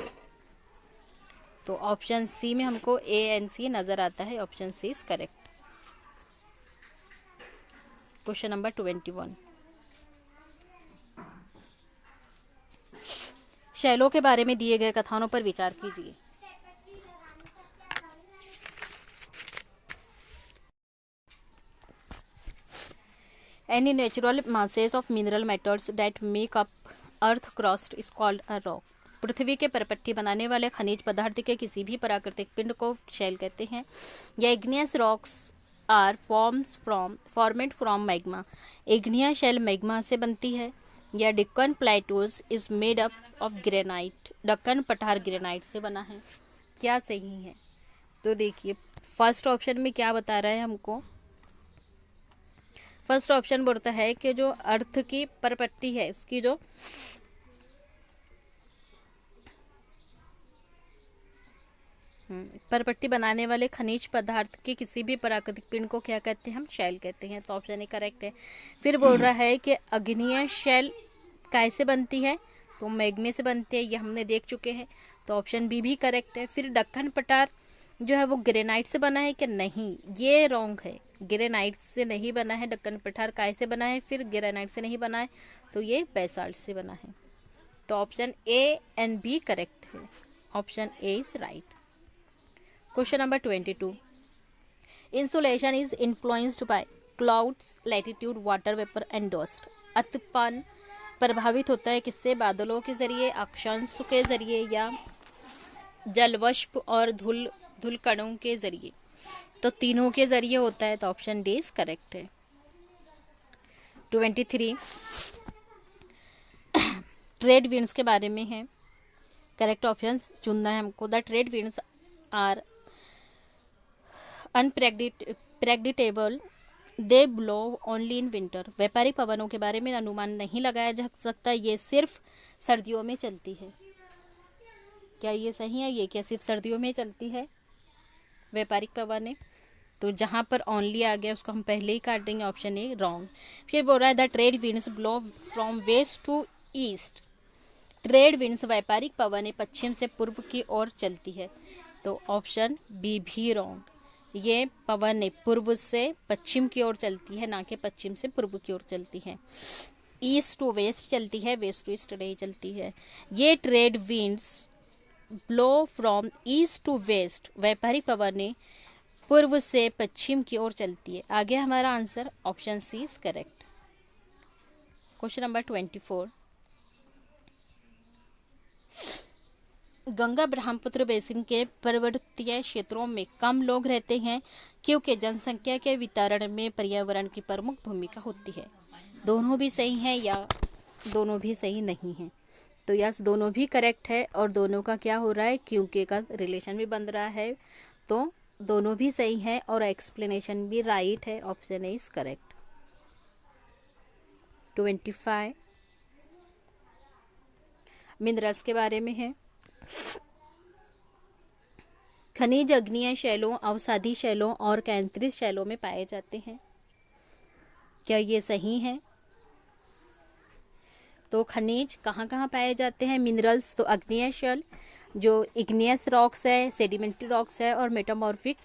तो ऑप्शन सी में हमको ए एंड सी नज़र आता है। Option C is correct. Question number 21। शैलों के बारे में दिए गए कथनों पर विचार कीजिए। Any natural masses of mineral matters that make up earth crust is called a rock. पृथ्वी के परपट्टी बनाने वाले खनिज पदार्थ के किसी भी प्राकृतिक पिंड को शैल कहते हैं। या igneous rocks are formed from magma. इग्निया शैल मैग्मा से बनती है। या Deccan plateaus is made up of granite. दक्कन पठार ग्रेनाइट से बना है। क्या सही है? तो देखिए फर्स्ट ऑप्शन में क्या बता रहा है हमको। फर्स्ट ऑप्शन बोलता है कि जो अर्थ की परपट्टी है उसकी जो परपट्टी बनाने वाले खनिज पदार्थ के किसी भी प्राकृतिक पिंड को क्या कहते हैं? हम शैल कहते हैं। तो ऑप्शन ए करेक्ट है। फिर बोल रहा है कि अग्निय शैल कैसे बनती है? तो मैग्मे से बनती है, ये हमने देख चुके हैं। तो ऑप्शन बी भी करेक्ट है। फिर दक्कन पठार जो है वो ग्रेनाइट से बना है कि नहीं? ये रॉन्ग है। ग्रेनाइट से नहीं बना है। दक्कन पठार काय से बना है? फिर ग्रेनाइट से नहीं बना है, तो ये बेसाल्ट से बना है। तो option A and B correct है। Option A is right. Question number 22। Insolation is influenced by clouds, latitude, water vapour and dust. अतपन प्रभावित होता है किससे? बादलों के जरिए, अक्षांश के जरिए, या जलवष्प और धूल कणों के जरिए। तो तीनों के जरिए होता है। तो ऑप्शन डी इज करेक्ट है। 23 ट्रेड विंड्स के बारे में है। करेक्ट ऑप्शन चुनना है हमको। The trade winds are unpredictable, they blow only in winter. व्यापारिक पवनों के बारे में अनुमान नहीं लगाया जा सकता, ये सिर्फ सर्दियों में चलती है। क्या ये सही है? ये क्या सिर्फ सर्दियों में चलती है व्यापारिक पवनें? तो जहाँ पर ओनली आ गया उसको हम पहले ही काट देंगे। Option A wrong. फिर बोल रहा है the trade winds blow from west to east. Trade winds व्यापारिक पवनें पश्चिम से पूर्व की ओर चलती है। तो ऑप्शन बी भी रॉन्ग। ये पवनें पूर्व से पश्चिम की ओर चलती है, ना कि पश्चिम से पूर्व की ओर चलती है। ईस्ट टू वेस्ट चलती है, वेस्ट टू ईस्ट नहीं चलती है। ये trade winds blow from east to west, व्यापारिक पवनें पूर्व से पश्चिम की ओर चलती है। आगे हमारा answer option C is correct. Question number 24। Ganga Brahmaputra basin के पर्वतीय क्षेत्रों में कम लोग रहते हैं क्योंकि जनसंख्या के वितरण में पर्यावरण की प्रमुख भूमिका होती है। दोनों भी सही हैं या दोनों भी सही नहीं हैं? तो यस, दोनों भी करेक्ट है। और दोनों का क्या हो रहा है? क्योंकि का रिलेशन भी बन रहा है। तो दोनों भी सही है और एक्सप्लेनेशन भी राइट है। Option A is correct. 25 minerals के बारे में है। खनिज अग्निय शैलों, अवसादी शैलों और केंद्रित शैलों में पाए जाते हैं। क्या ये सही है? तो खनिज कहाँ कहाँ पाए जाते हैं? मिनरल्स तो अग्निय शैल, जो इग्नियस रॉक्स है, सेडिमेंट्री रॉक्स है और मेटामॉर्फिक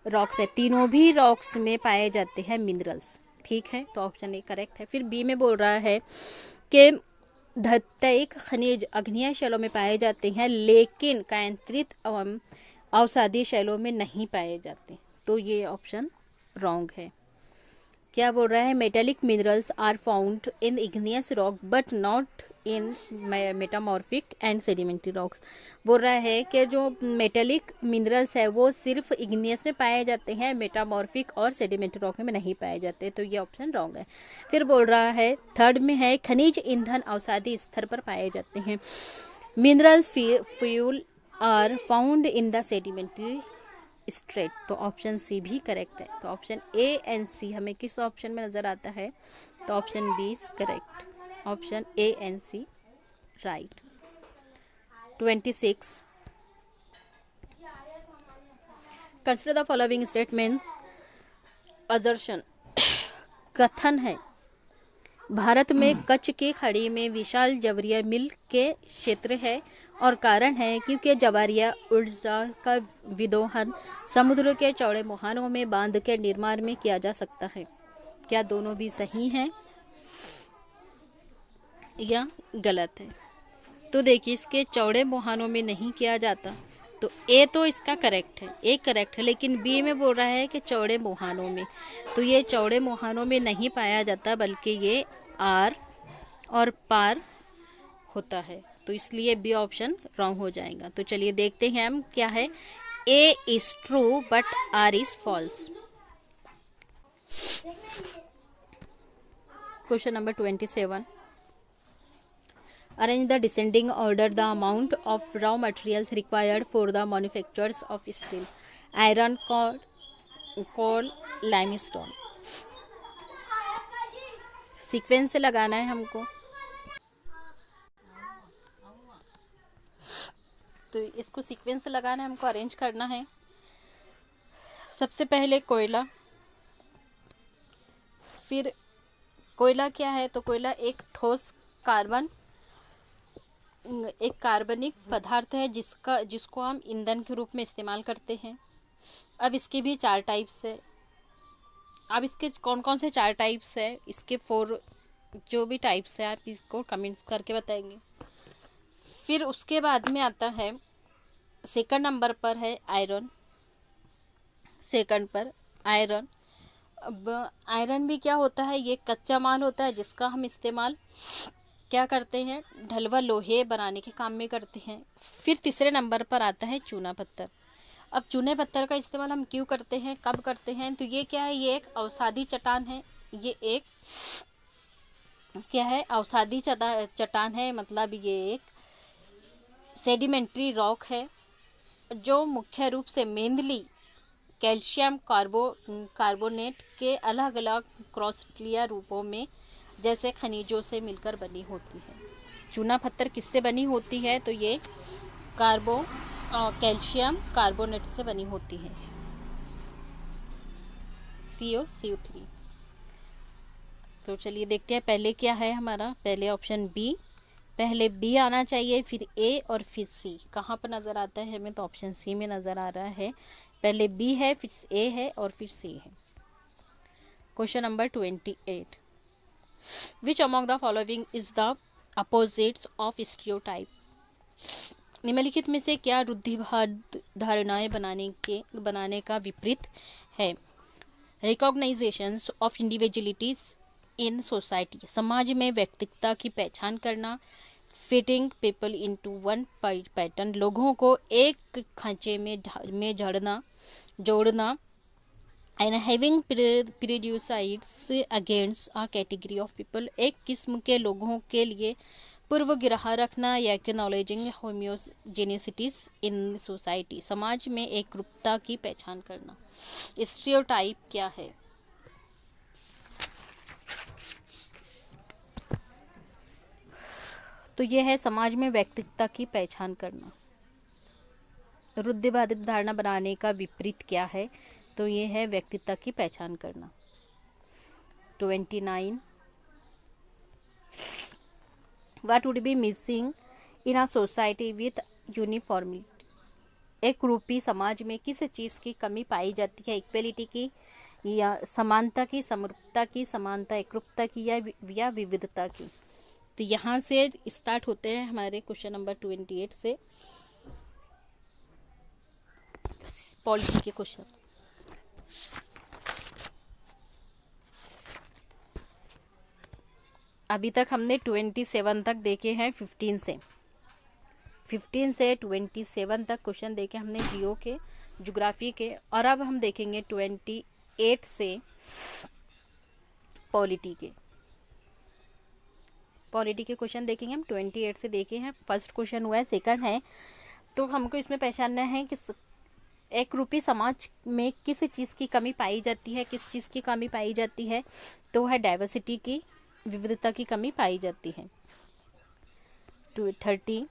रॉक्स है, तीनों भी रॉक्स में पाए जाते हैं मिनरल्स। ठीक है, तो ऑप्शन ए करेक्ट है। फिर बी में बोल रहा है कि धात्विक खनिज अग्निय शैलों में पाए जाते हैं लेकिन केंद्रित एवं अवसादी शैलों में नहीं पाए जाते। तो ये ऑप्शन रॉन्ग है। क्या बोल रहा है? Metallic minerals are found in igneous rock but not in metamorphic and sedimentary rocks. बोल रहा है कि जो मेटेलिक मिनरल्स है वो सिर्फ इग्नियस में पाए जाते हैं, मेटामॉर्फिक और सेडिमेंट्री रॉक में नहीं पाए जाते। तो ये ऑप्शन रॉन्ग है। फिर बोल रहा है थर्ड में है खनिज ईंधन अवसादी स्तर पर पाए जाते हैं। Minerals fuel are found in the sedimentary strata. तो ऑप्शन सी भी करेक्ट है। तो ऑप्शन ए एंड सी हमें किस ऑप्शन में नजर आता है? तो option B is correct. Option A and C right. 26 consider the following statements. Assertion कथन है भारत में कच्छ की खाड़ी में विशाल जवारिया मिल के क्षेत्र है और कारण है क्योंकि जवारिया ऊर्जा का विदोहन समुद्र के चौड़े मुहानों में बांध के निर्माण में किया जा सकता है। क्या दोनों भी सही हैं या गलत है? तो देखिए इसके चौड़े मुहानों में नहीं किया जाता, तो ए तो इसका करेक्ट है, ए करेक्ट है, लेकिन बी में बोल रहा है कि चौड़े मुहानों में, तो ये चौड़े मुहानों में नहीं पाया जाता, बल्कि ये आर और पार होता है, तो इसलिए बी ऑप्शन रॉन्ग हो जाएगा। तो चलिए देखते हैं हम क्या है। A is true but R is false. Question number 27, arrange the descending order the amount of raw materials required for the manufactures of steel, iron, coal, limestone। Sequence से लगाना है हमको, तो इसको सीक्वेंस से लगाना है हमको, अरेंज करना है। सबसे पहले कोयला, फिर कोयला क्या है, तो कोयला एक ठोस एक कार्बनिक पदार्थ है जिसको हम ईंधन के रूप में इस्तेमाल करते हैं। अब इसके भी 4 टाइप्स है। अब इसके कौन कौन से 4 टाइप्स है, इसके 4 जो भी टाइप्स है आप इसको कमेंट्स करके बताएंगे। फिर उसके बाद में आता है सेकंड नंबर पर है आयरन, सेकंड पर आयरन। अब आयरन भी क्या होता है, ये कच्चा माल होता है जिसका हम इस्तेमाल क्या करते हैं, ढलवा लोहे बनाने के काम में करते हैं। फिर तीसरे नंबर पर आता है चूना पत्थर। अब चूने पत्थर का इस्तेमाल हम क्यों करते हैं, कब करते हैं, तो ये क्या है, ये एक अवसादी चट्टान है, ये एक क्या है, अवसादी चट्टान है, मतलब ये एक सेडिमेंट्री रॉक है जो मुख्य रूप से मेनली कैल्शियम कार्बोनेट के अलग अलग क्रॉस्टलिया रूपों में जैसे खनिजों से मिलकर बनी होती है। चूना पत्थर किससे बनी होती है, तो ये कैल्शियम कार्बोनेट से बनी होती है, CO3। तो चलिए देखते हैं पहले क्या है हमारा, पहले ऑप्शन बी, पहले बी आना चाहिए, फिर ए और फिर सी। कहाँ पर नज़र आता है हमें, तो ऑप्शन सी में नज़र आ रहा है। पहले बी है, फिर ए है और फिर सी है। Question number 28, which among the following is the opposites of stereotype. निम्नलिखित में से क्या रूढ़िवाद धारणाएं बनाने का विपरीत है। रिकॉग्नाइजेशन ऑफ इंडिविजुअलिटीज इन सोसाइटी, समाज में व्यक्तिगता की पहचान करना। Fitting people into one pattern, लोगों को एक खांचे में जोड़ना। And having prejudice against a category of people, एक किस्म के लोगों के लिए पूर्वग्रह रखना। या एक्नॉलेजिंग होमोजेनिसिटीज इन सोसाइटी, समाज में एकरूपता की पहचान करना। स्टीरियोटाइप क्या है, तो यह है समाज में व्यक्तिगता की पहचान करना। रूढ़िवादी धारणा बनाने का विपरीत क्या है, तो ये है व्यक्तिगता की पहचान करना। 29, what would be missing in a society with uniformity, एक रूपी समाज में किस चीज़ की कमी पाई जाती है, इक्वलिटी की या समानता की, समरूपता की, समानता एकरूपता की या विविधता की। तो यहाँ से स्टार्ट होते हैं हमारे क्वेश्चन नंबर 28 से पॉलिटी के क्वेश्चन। अभी तक हमने 27 तक देखे हैं, 15 से 27 तक क्वेश्चन देखे हमने जियो के, ज्योग्राफी के, और अब हम देखेंगे 28 से पॉलिटी के क्वेश्चन देखेंगे हम। 28 से देखे हैं, फर्स्ट क्वेश्चन हुआ है, सेकंड है, तो हमको इसमें पहचानना है कि एक रूपी समाज में किस चीज़ की कमी पाई जाती है, किस चीज़ की कमी पाई जाती है, तो है डाइवर्सिटी की, विविधता की कमी पाई जाती है। 30,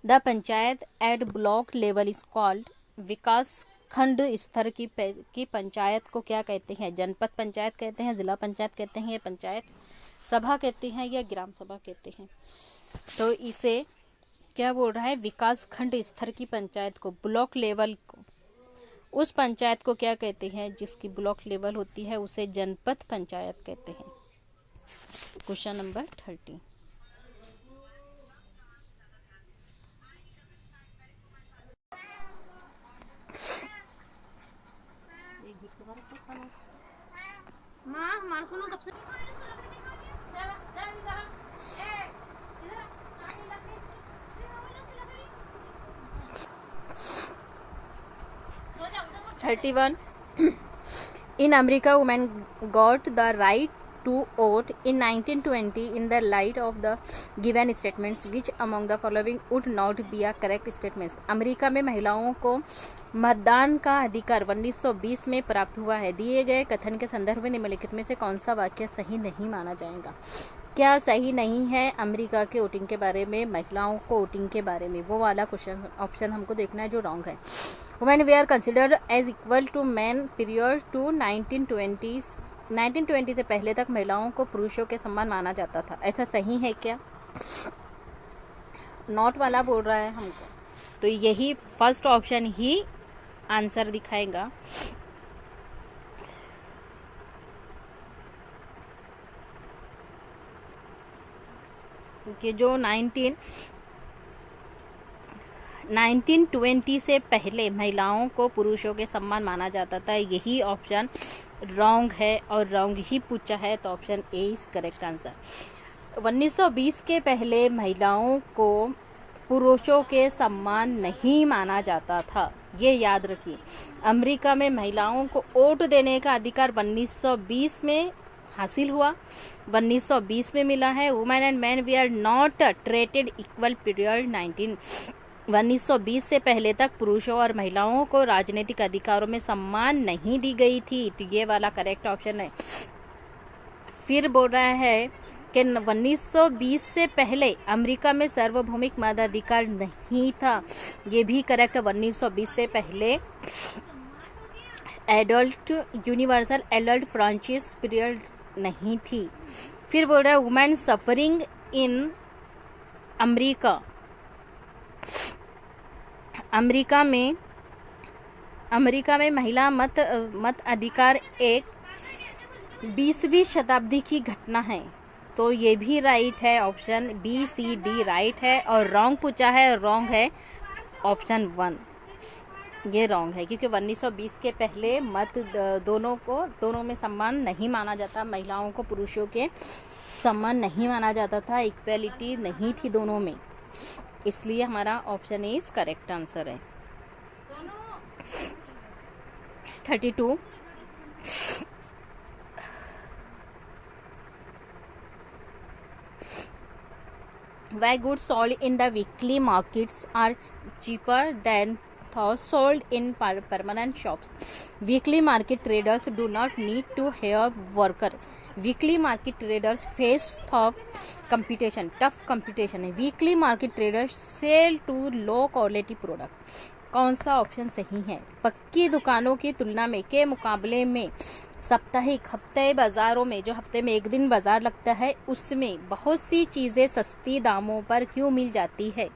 the panchayat at block level is called, विकास खंड स्तर की पंचायत को क्या कहते हैं, जनपद पंचायत कहते हैं, जिला पंचायत कहते हैं, या पंचायत सभा कहते हैं, या ग्राम सभा कहते हैं। तो इसे क्या बोल रहा है, विकास खंड स्तर की पंचायत को, ब्लॉक लेवल को, उस पंचायत को क्या कहते हैं जिसकी ब्लॉक लेवल होती है, उसे जनपद पंचायत कहते हैं। क्वेश्चन नंबर 30, माँ हमारा सुनो तब से। 31. In America, women got the right to vote in 1920 in the light of the given statements. Which among the following would not be a correct statements? America में महिलाओं को मतदान का अधिकार 1920 में प्राप्त हुआ है। दिए गए कथन के संदर्भ में निम्नलिखित में से कौन सा वाक्य सही नहीं माना जाएगा? क्या सही नहीं है अमेरिका के वोटिंग के बारे में, महिलाओं को वोटिंग के बारे में? वो वाला क्वेश्चन ऑप्शन हमको देखना है जो रॉन्ग है। Women were considered as equal to man period to 1920 से पहले तक महिलाओं को पुरुषों के समान माना जाता था। ऐसा सही है क्या? नॉट वाला बोल रहा है हमको, तो यही फर्स्ट ऑप्शन ही आंसर दिखाएगा। कि जो 1920 से पहले महिलाओं को पुरुषों के समान माना जाता था, यही ऑप्शन रॉन्ग है और रॉन्ग ही पूछा है, तो option A is correct answer. 1920 के पहले महिलाओं को पुरुषों के समान नहीं माना जाता था, ये याद रखिए। अमेरिका में महिलाओं को वोट देने का अधिकार 1920 में हासिल हुआ, 1920 में मिला है। Women and man were not treated equal period 1920 से पहले तक पुरुषों और महिलाओं को राजनीतिक अधिकारों में सम्मान नहीं दी गई थी, तो ये वाला करेक्ट ऑप्शन है। फिर बोल रहा है कि 1920 से पहले अमेरिका में सार्वभौमिक मताधिकार नहीं था, ये भी करेक्ट है। 1920 से पहले adult universal adult franchise period नहीं थी। फिर बोल रहा है women suffering in America, America में महिला मत अधिकार एक 20वीं शताब्दी की घटना है, तो ये भी राइट है। Option B C D right है। और रॉन्ग पूछा है, रॉन्ग है ऑप्शन 1, ये रॉन्ग है, क्योंकि 1920 के पहले मत दोनों में सम्मान नहीं माना जाता, महिलाओं को पुरुषों के सम्मान नहीं माना जाता था, इक्वलिटी नहीं थी दोनों में, इसलिए हमारा ऑप्शन इज करेक्ट आंसर है। 32. Why goods sold in the weekly markets are cheaper than those sold in permanent shops? Weekly market traders do not need to hire worker. Weekly market traders face tough competition है। Weekly market traders sell to low quality product. कौन सा option सही है? पक्की दुकानों की तुलना में के मुकाबले में साप्ताहिक हफ्ते बाज़ारों में, जो हफ्ते में एक दिन बाज़ार लगता है, उसमें बहुत सी चीज़ें सस्ती दामों पर क्यों मिल जाती है,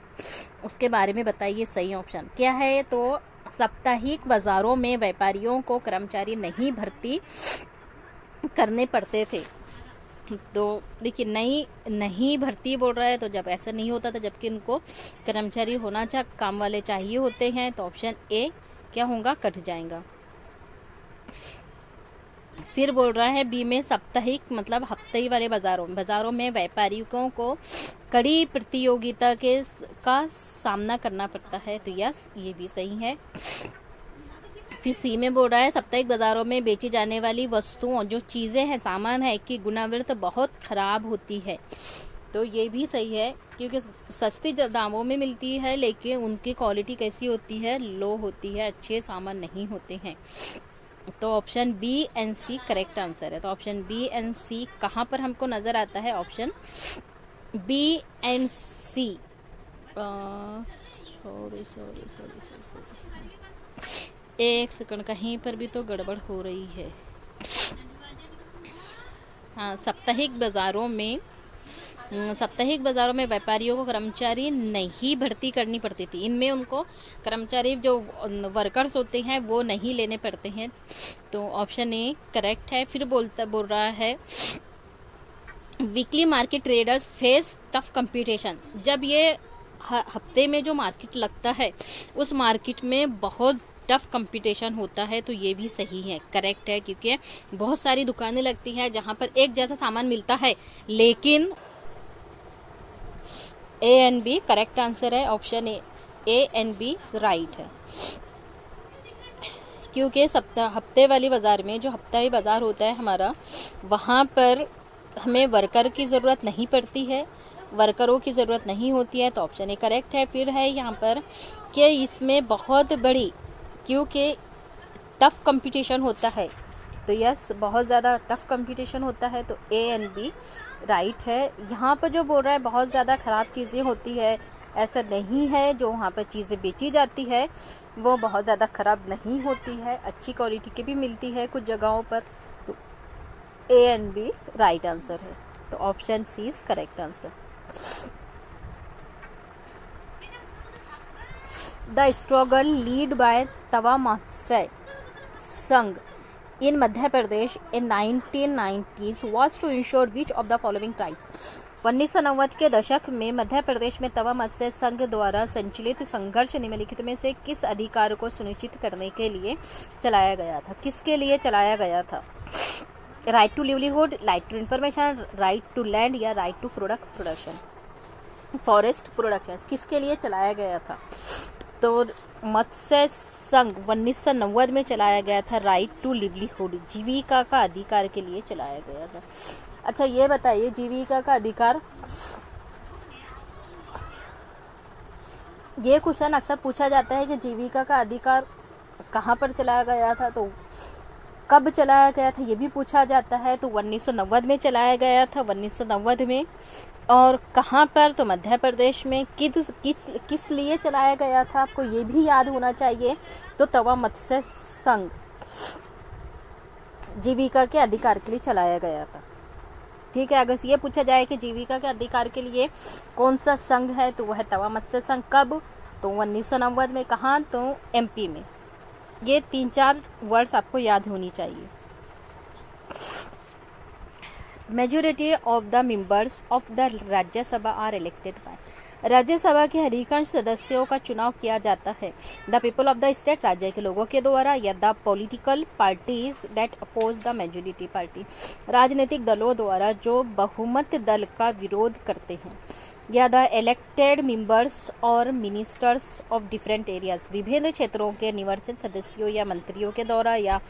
उसके बारे में बताइए। सही ऑप्शन क्या है? तो साप्ताहिक बाज़ारों में व्यापारियों को कर्मचारी नहीं भर्ती करने पड़ते थे, तो देखिए नहीं भर्ती बोल रहा है, तो जब ऐसा नहीं होता था, जबकि इनको कर्मचारी होना काम वाले चाहिए होते हैं, तो ऑप्शन ए क्या होगा? कट जाएगा। फिर बोल रहा है बी में साप्ताहिक मतलब हफ्ते वाले बाज़ारों में व्यापारियों को कड़ी प्रतियोगिता का सामना करना पड़ता है, तो यस ये भी सही है। फिर सी में बोल रहा है साप्ताहिक बाज़ारों में बेची जाने वाली वस्तुओं, जो चीज़ें हैं, सामान है, की गुणवत्ता बहुत ख़राब होती है, तो ये भी सही है, क्योंकि सस्ती दामों में मिलती है, लेकिन उनकी क्वालिटी कैसी होती है? लो होती है, अच्छे सामान नहीं होते हैं, तो option B and C correct answer है। तो ऑप्शन बी एंड सी कहाँ पर हमको नज़र आता है? ऑप्शन बी एंड सी। एक सेकंड, कहीं पर भी तो गड़बड़ हो रही है। हाँ, साप्ताहिक बाज़ारों में व्यापारियों को कर्मचारी नहीं भर्ती करनी पड़ती थी, इनमें उनको कर्मचारी जो वर्कर्स होते हैं वो नहीं लेने पड़ते हैं, तो ऑप्शन ए करेक्ट है। फिर बोल रहा है weekly market traders face tough competition, जब ये हफ्ते में जो मार्केट लगता है उस मार्केट में बहुत टफ कंपटीशन होता है, तो ये भी सही है, करेक्ट है, क्योंकि बहुत सारी दुकानें लगती हैं जहाँ पर एक जैसा सामान मिलता है, लेकिन A and B correct answer है, option A and B right है। क्योंकि हफ्ते वाली बाज़ार में, जो हफ्ताई बाज़ार होता है हमारा, वहाँ पर हमें वर्कर की ज़रूरत नहीं पड़ती है, वर्करों की ज़रूरत नहीं होती है, तो ऑप्शन ए करेक्ट है। फिर है यहाँ पर कि इसमें बहुत बड़ी, क्योंकि टफ़ कंपटीशन होता है, तो यस बहुत ज़्यादा टफ़ कंपटीशन होता है, तो ए एंड बी राइट है। यहाँ पर जो बोल रहा है बहुत ज़्यादा ख़राब चीज़ें होती है, ऐसा नहीं है। जो वहाँ पर चीज़ें बेची जाती है वो बहुत ज़्यादा ख़राब नहीं होती है, अच्छी क्वालिटी की भी मिलती है कुछ जगहों पर, तो A and B right answer है, तो option C is correct answer. The struggle lead by Tawa Matsya Sangh in Madhya Pradesh in 1990s was to ensure which of the following rights। 1990 के दशक में मध्य प्रदेश में तवा मत्स्य संघ द्वारा संचालित संघर्ष निम्नलिखित में से किस अधिकार को सुनिश्चित करने के लिए चलाया गया था? किसके लिए चलाया गया था? Right to livelihood, right to information, right to land या right to production, forest production, किसके लिए चलाया गया था? तो मत्स्य संघ 1990 में चलाया गया था राइट टू लिवलीहुड, जीविका का अधिकार के लिए चलाया गया था। अच्छा ये बताइए, जीविका का अधिकार, ये क्वेश्चन अक्सर पूछा जाता है कि जीविका का अधिकार कहाँ पर चलाया गया था, तो कब चलाया गया था ये भी पूछा जाता है। तो 1990 में चलाया गया था, 1990 में, और कहाँ पर? तो मध्य प्रदेश में। किस लिए चलाया गया था आपको ये भी याद होना चाहिए। तो तवा मत्स्य संघ जीविका के अधिकार के लिए चलाया गया था, ठीक है। अगर ये पूछा जाए कि जीविका के अधिकार के लिए कौन सा संघ है, तो वह तवा मत्स्य संघ। कब? तो 1990 में। कहाँ? तो एमपी में। ये 3-4 वर्ड्स आपको याद होनी चाहिए। Majority of the members of the Rajya Sabha are elected by, Rajya Sabha के अधिकांश सदस्यों का चुनाव किया जाता है the people of the state, राज्य के लोगों के द्वारा, या the political parties that oppose the majority party, राजनीतिक दलों द्वारा जो बहुमत दल का विरोध करते हैं, या द इलेक्टेड मेंबर्स और मिनिस्टर्स ऑफ डिफरेंट एरियाज, विभिन्न क्षेत्रों के निर्वाचित सदस्यों या मंत्रियों के द्वारा, या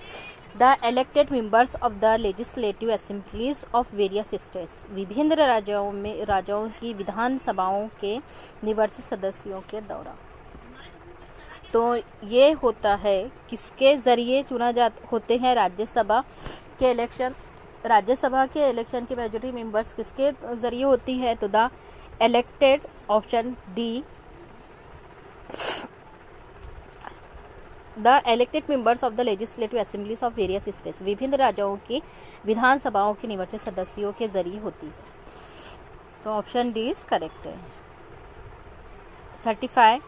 the elected members of the legislative assemblies of various states, विभिन्न राज्यों की विधानसभाओं के निर्वाचित सदस्यों के द्वारा। तो ये होता है किसके ज़रिए चुना होते हैं? राज्यसभा के इलेक्शन। राज्यसभा के इलेक्शन की मेजॉरिटी मेंबर्स किसके ज़रिए होती है? तो the elected, option D, the elected members of the legislative assemblies of various states, विभिन्न राज्यों की विधानसभाओं के निर्वाचित सदस्यों के जरिए होती है, तो ऑप्शन डी इज करेक्ट है। 35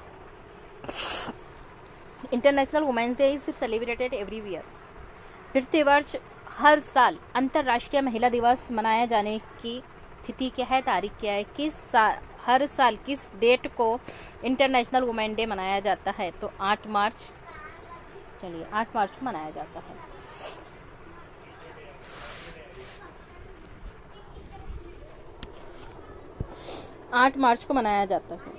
international women's day is celebrated every year, प्रतिवर्ष हर साल अंतर्राष्ट्रीय महिला दिवस मनाया जाने की तिथि क्या है, तारीख क्या है? हर साल किस डेट को इंटरनेशनल वुमेन डे मनाया जाता है? तो 8 मार्च, चलिए 8 मार्च को मनाया जाता है। आठ मार्च को मनाया जाता है।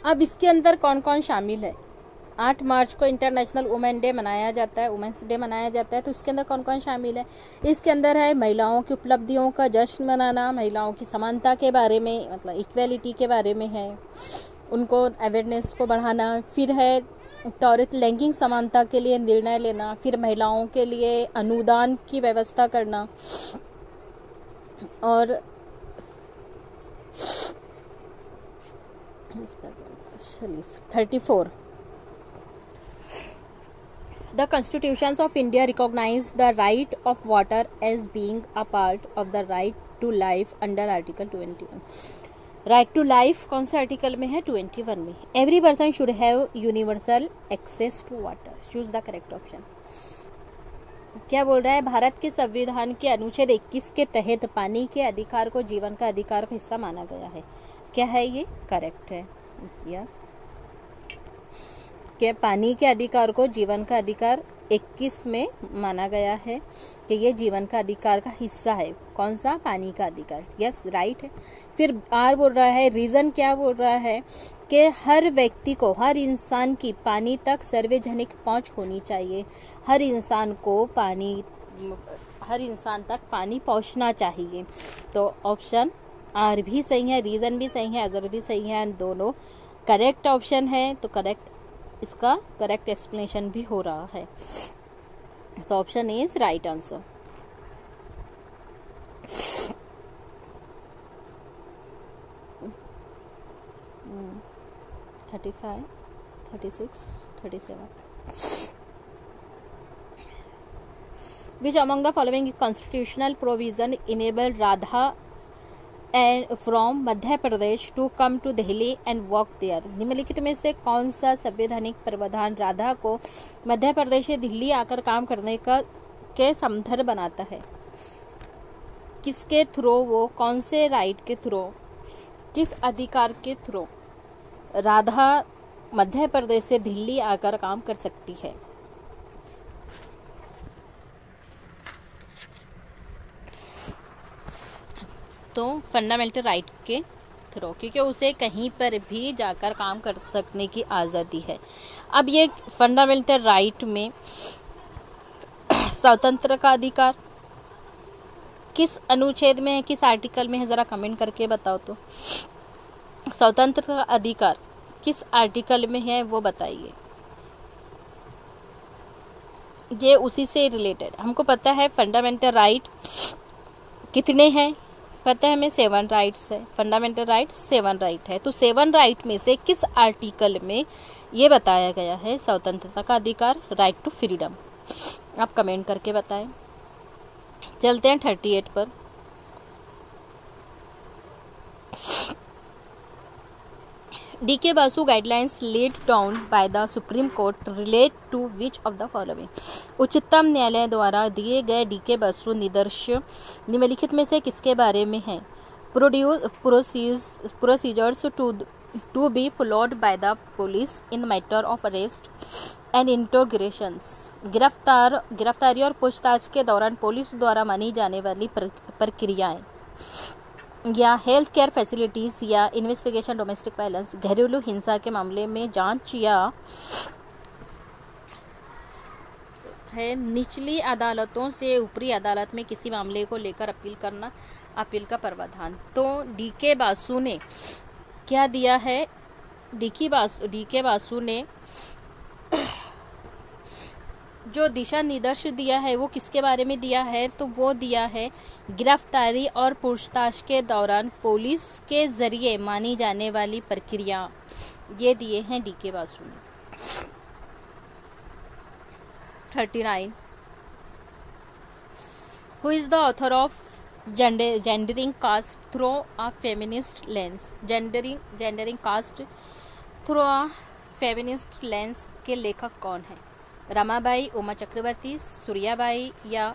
अब इसके अंदर कौन कौन शामिल है? 8 मार्च को इंटरनेशनल वुमेन डे मनाया जाता है, वुमेन्स डे मनाया जाता है, तो उसके अंदर कौन कौन शामिल है? इसके अंदर है महिलाओं की उपलब्धियों का जश्न मनाना, महिलाओं की समानता के बारे में, मतलब इक्वेलिटी के बारे में है, उनको अवेयरनेस को बढ़ाना, फिर है त्वरित लैंगिक समानता के लिए निर्णय लेना, फिर महिलाओं के लिए अनुदान की व्यवस्था करना, और 34 The constitutions of India recognize the right of water as being a part of the right to life under Article 21. Right to life कौन से आर्टिकल में है? 21 में। Every person should have universal access to water, choose the correct option. क्या बोल रहा है? भारत के संविधान के अनुच्छेद 21 के तहत पानी के अधिकार को जीवन का अधिकार का हिस्सा माना गया है। क्या है ये? करेक्ट है। यस। कि पानी के अधिकार को जीवन का अधिकार 21 में माना गया है कि ये जीवन का अधिकार का हिस्सा है। कौन सा? पानी का अधिकार। यस, राइट है। फिर आर बोल रहा है, रीज़न क्या बोल रहा है कि हर व्यक्ति को, हर इंसान की पानी तक सार्वजनिक पहुंच होनी चाहिए। हर इंसान तक पानी पहुंचना चाहिए। तो ऑप्शन आर भी सही है, रीज़न भी सही है, अगर भी सही है, दोनों करेक्ट ऑप्शन है। तो इसका करेक्ट एक्सप्लेनेशन भी हो रहा है। तो option is right answer. Hmm. 35, 36, 37. Which among the following constitutional provision enable Radha and from Madhya Pradesh to come to Delhi and work there? निम्नलिखित में से कौन सा संवैधानिक प्रावधान राधा को मध्य प्रदेश से दिल्ली आकर काम करने के समर्थ बनाता है? किसके थ्रू? वो कौन से राइट के थ्रू, किस अधिकार के थ्रू राधा मध्य प्रदेश से दिल्ली आकर काम कर सकती है? तो फंडामेंटल राइट के थ्रू, क्योंकि उसे कहीं पर भी जाकर काम कर सकने की आज़ादी है। अब ये फंडामेंटल राइट में स्वतंत्र का अधिकार किस अनुच्छेद में है, किस आर्टिकल में है? ज़रा कमेंट करके बताओ। तो स्वतंत्र का अधिकार किस आर्टिकल में है वो बताइए। ये उसी से रिलेटेड, हमको पता है फंडामेंटल राइट कितने हैं, पता है हमें 7 राइट्स है। फंडामेंटल राइट 7 राइट है। तो 7 राइट में से किस आर्टिकल में ये बताया गया है स्वतंत्रता का अधिकार, राइट टू फ्रीडम? आप कमेंट करके बताएं। चलते हैं 38 पर। DK Basu guidelines laid down by the Supreme Court relate to which of the following? उच्चतम न्यायालय द्वारा दिए गए DK बासु निर्देश निम्नलिखित में से किसके बारे में है? Procedures to be followed by the police in matter of arrest and interrogations. गिरफ्तारी और पूछताछ के दौरान पुलिस द्वारा मानी जाने वाली प्रक्रियाएं, या हेल्थ केयर फैसिलिटीज़, या इन्वेस्टिगेशन डोमेस्टिक वायलेंस, घरेलू हिंसा के मामले में जांच, या है निचली अदालतों से ऊपरी अदालत में किसी मामले को लेकर अपील करना, अपील का प्रावधान। तो DK बासु ने क्या दिया है? DK बासु ने जो दिशा निर्देश दिया है वो किसके बारे में दिया है? तो वो दिया है गिरफ्तारी और पूछताछ के दौरान पुलिस के जरिए मानी जाने वाली प्रक्रिया, ये दिए हैं DK बासु ने। 39. Who is the author of gendering caste through a feminist lens? gendering caste through a feminist lens के लेखक कौन है? रमाबाई, उमा चक्रवर्ती, सूर्याबाई, या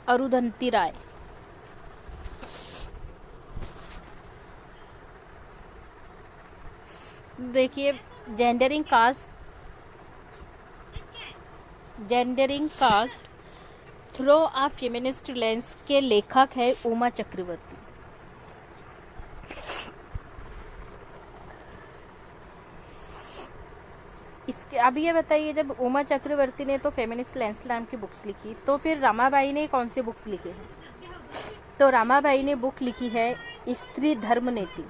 अरुंधति राय? देखिए, जेंडरिंग कास्ट थ्रू आ फेमिनिस्ट लेंस के लेखक है उमा चक्रवर्ती। इसके अब ये बताइए, जब उमा चक्रवर्ती ने तो फेमिनिस्ट लेंस नाम की बुक्स लिखी, तो फिर रमाबाई ने कौन सी बुक्स लिखी हैं? तो रमाबाई ने बुक लिखी है स्त्री धर्म नीति।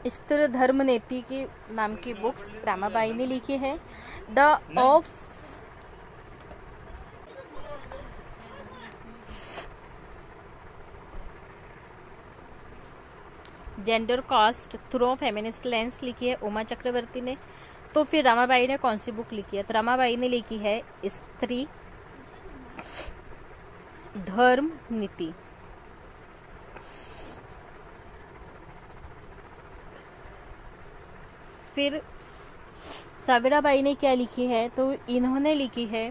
स्त्री धर्म नीति की नाम की बुक्स रमाबाई ने लिखी है। The of gender cast through feminist lens लिखी है उमा चक्रवर्ती ने। तो फिर रमाबाई ने कौन सी बुक लिखी है? तो रमाबाई ने लिखी है स्त्री धर्म नीति। फिर साविराबाई ने क्या लिखी है, तो इन्होंने लिखी है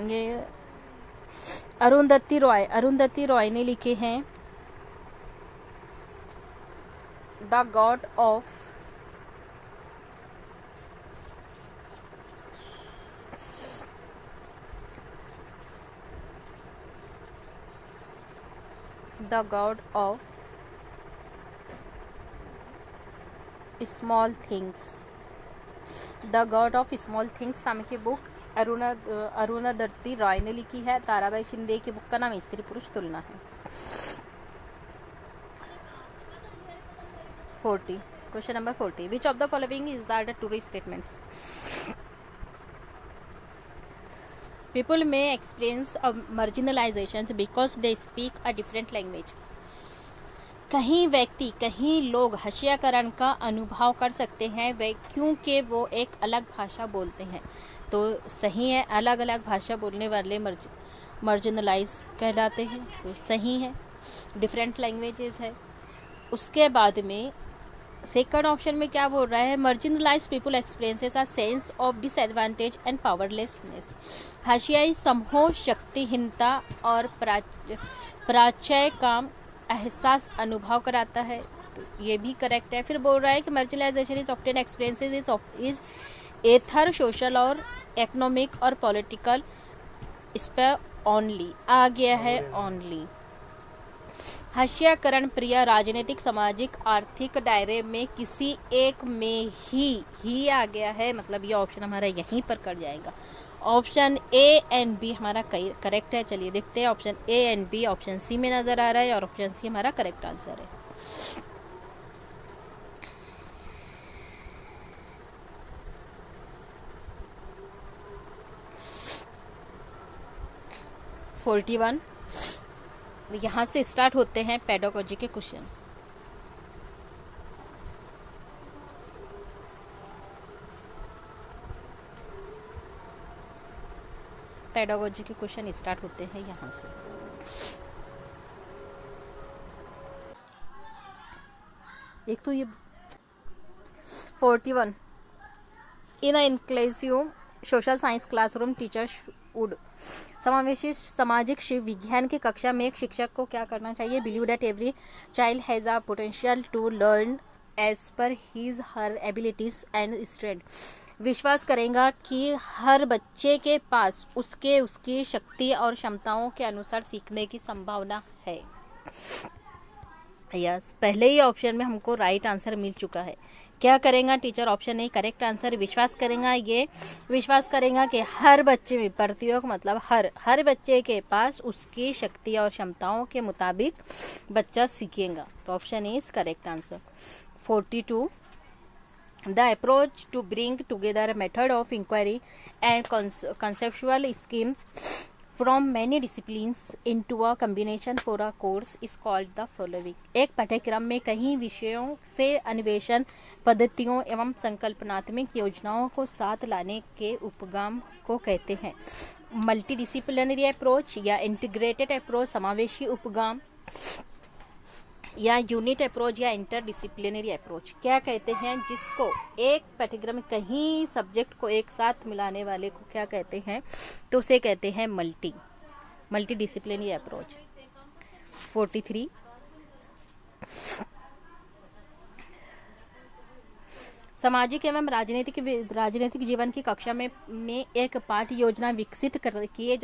ये अरुंधति रॉय ने लिखे हैं the God of small things. The God of small things नाम की बुक अरुणधति रॉय ने लिखी है। ताराबाई शिंदे की बुक का नाम स्त्री पुरुष तुलना है। 40 question number 40 which of the following is are the two statements. People may experience marginalisation because they speak a different language. कहीं व्यक्ति, कहीं लोग हशियाकरण का अनुभव कर सकते हैं वे क्योंकि वो एक अलग भाषा बोलते हैं। तो सही है, अलग अलग भाषा बोलने वाले मार्जिनलाइज कहलाते हैं, तो सही है। डिफरेंट लैंग्वेजेस है। उसके बाद में सेकंड ऑप्शन में क्या बोल रहा है, marginalised people experiences a sense of disadvantage and powerlessness. हाशियाई समूह शक्तिहीनता और पराजय का एहसास अनुभव कराता है, तो ये भी करेक्ट है। फिर बोल रहा है कि marginalisation is often experiences is either social और इकोनॉमिक और पॉलिटिकल इस पर ओनली आ गया है ओनली। हाशियाकरण प्रिय राजनीतिक, सामाजिक, आर्थिक दायरे में किसी एक में ही आ गया है, मतलब ये ऑप्शन हमारा यहीं पर कर जाएगा। ऑप्शन ए एंड बी हमारा करेक्ट है। चलिए देखते हैं option A and B option C में नज़र आ रहा है और ऑप्शन सी हमारा करेक्ट आंसर है। (41) यहाँ से स्टार्ट होते हैं पेडागोजी के क्वेश्चन। पेडागोजी के क्वेश्चन स्टार्ट होते हैं यहाँ से। एक तो ये 41 in inclusive social science classroom teachers would. समावेशी सामाजिक शिव विज्ञान की कक्षा में एक शिक्षक को क्या करना चाहिए। Believe that every child has a potential to learn as per his her abilities and strength. विश्वास करेगा कि हर बच्चे के पास उसकी शक्ति और क्षमताओं के अनुसार सीखने की संभावना है। यस, पहले ही ऑप्शन में हमको राइट आंसर मिल चुका है। क्या करेगा teacher, option A correct answer. विश्वास करेगा कि हर बच्चे में, प्रत्येक मतलब हर बच्चे के पास उसकी शक्ति और क्षमताओं के मुताबिक बच्चा सीखेगा, तो option A is correct answer. 42 The approach to bring together a method of inquiry and conceptual schemes from many disciplines into a combination for a course is called the following। एक पाठ्यक्रम में कई विषयों से अन्वेषण पद्धतियों एवं संकल्पनात्मक योजनाओं को साथ लाने के उपगम को कहते हैं। मल्टीडिसिप्लिनरी अप्रोच या इंटीग्रेटेड अप्रोच, समावेशी उपगम या यूनिट अप्रोच या इंटरडिसिप्लिनरी अप्रोच क्या कहते हैं, जिसको एक पाठ्यक्रम में कहीं सब्जेक्ट को एक साथ मिलाने वाले को क्या कहते हैं, तो उसे कहते हैं मल्टीडिसिप्लिनरी अप्रोच। 43 सामाजिक एवं राजनीतिक जीवन की कक्षा में एक पाठ योजना विकसित किए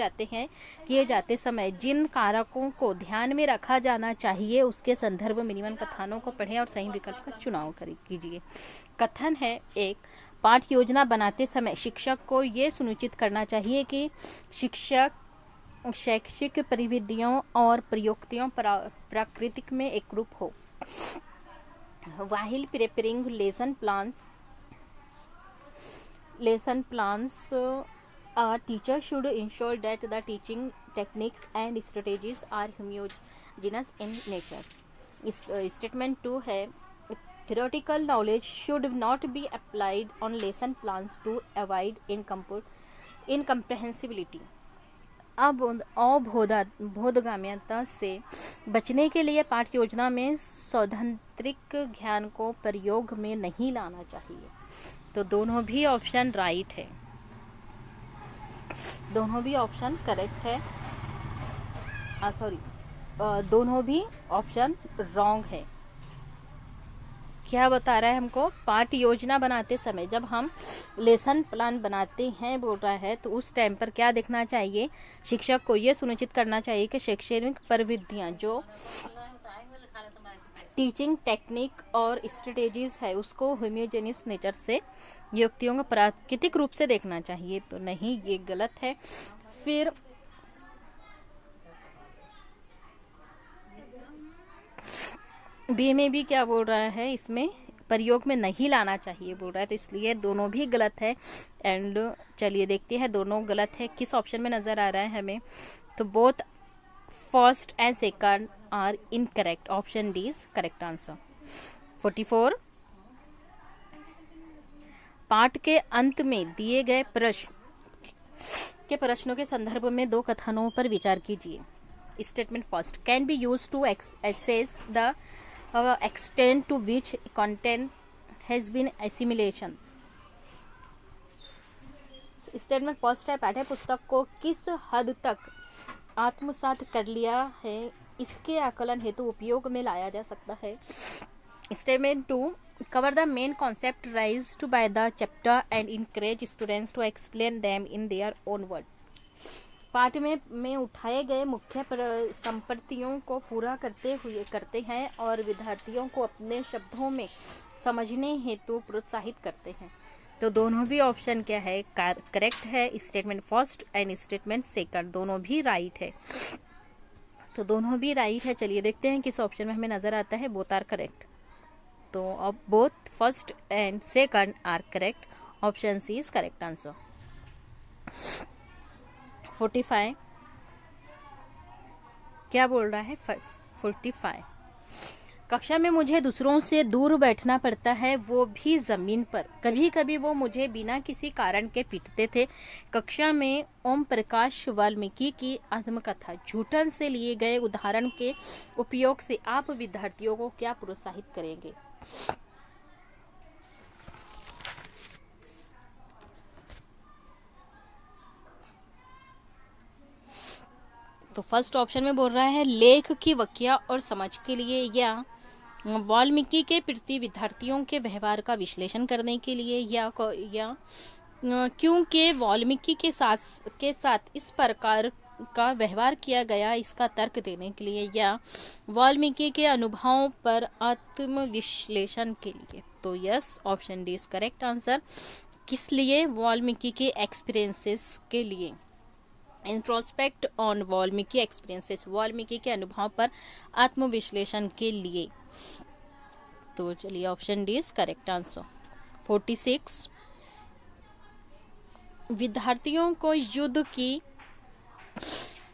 जाते समय जिन कारकों को ध्यान में रखा जाना चाहिए उसके संदर्भ में निम्न कथनों को पढ़ें और सही विकल्प का चुनाव कीजिए। कथन है, एक, पाठ योजना बनाते समय शिक्षक को ये सुनिश्चित करना चाहिए कि शिक्षक शैक्षिक परिविधियों और प्रयुक्तियों प्राकृतिक में एकरूप हो। While preparing lesson plans, a teacher should ensure that the teaching techniques and strategies are homogeneous in nature. Statement 2 है, theoretical knowledge should not be applied on lesson plans to avoid incomprehensibility. बोधगम्यता से बचने के लिए पाठ्य योजना में सैद्धांतिक ज्ञान को प्रयोग में नहीं लाना चाहिए। तो दोनों भी ऑप्शन राइट है, दोनों भी ऑप्शन करेक्ट है। दोनों भी ऑप्शन रॉन्ग है। क्या बता रहा है हमको, पाठ्य योजना बनाते समय जब हम लेसन प्लान बनाते हैं बोल रहा है, तो उस टाइम पर क्या देखना चाहिए, शिक्षक को ये सुनिश्चित करना चाहिए कि शैक्षणिक प्रविधियाँ जो टीचिंग टेक्निक और स्ट्रेटेजीज है उसको होमोजेनियस नेचर से युक्तियों को प्राकृतिक रूप से देखना चाहिए। तो नहीं, ये गलत है। फिर बी में भी क्या बोल रहा है, इसमें प्रयोग में नहीं लाना चाहिए बोल रहा है, तो इसलिए दोनों भी गलत है। एंड चलिए देखते हैं दोनों गलत है किस ऑप्शन में नज़र आ रहा है हमें। तो both first and second are incorrect, option D is correct answer. 44, पाठ के अंत में दिए गए प्रश्नों के संदर्भ में दो कथनों पर विचार कीजिए। Statement first, can be use to assess the extent to which content has been assimilation। Statement first है, पाठ्य पुस्तक को किस हद तक आत्मसात कर लिया है इसके आकलन हेतु उपयोग में लाया जा सकता है। Statement two, cover the main concept raised by the chapter and encourage students to explain them in their own word. पाठ में उठाए गए मुख्य संपत्तियों को पूरा करते हैं और विद्यार्थियों को अपने शब्दों में समझने हेतु प्रोत्साहित करते हैं। तो दोनों भी ऑप्शन क्या है, करेक्ट है। Statement first and statement second दोनों भी राइट है। तो दोनों भी राइट है। चलिए देखते हैं किस ऑप्शन में हमें नज़र आता है बोथ आर करेक्ट। तो अब both first and second are correct, option C is correct answer. 45 क्या बोल रहा है, 45, कक्षा में मुझे दूसरों से दूर बैठना पड़ता है, वो भी ज़मीन पर। कभी कभी वो मुझे बिना किसी कारण के पीटते थे। कक्षा में ओम प्रकाश वाल्मीकि की आत्मकथा झूठन से लिए गए उदाहरण के उपयोग से आप विद्यार्थियों को क्या प्रोत्साहित करेंगे। तो फर्स्ट ऑप्शन में बोल रहा है लेख की व्याख्या और समझ के लिए, या वाल्मीकि के प्रति विद्यार्थियों के व्यवहार का विश्लेषण करने के लिए, या क्योंकि वाल्मीकि के साथ इस प्रकार का व्यवहार किया गया इसका तर्क देने के लिए, या वाल्मीकि के अनुभवों पर आत्मविश्लेषण के लिए। तो yes, option D is correct answer. किस लिए, वाल्मीकि के एक्सपीरियंसेस के लिए। Introspect on Valmiki experiences, Valmiki के अनुभव पर आत्मविश्लेषण के लिए। तो चलिए option D is correct answer. 46, विद्यार्थियों को युद्ध की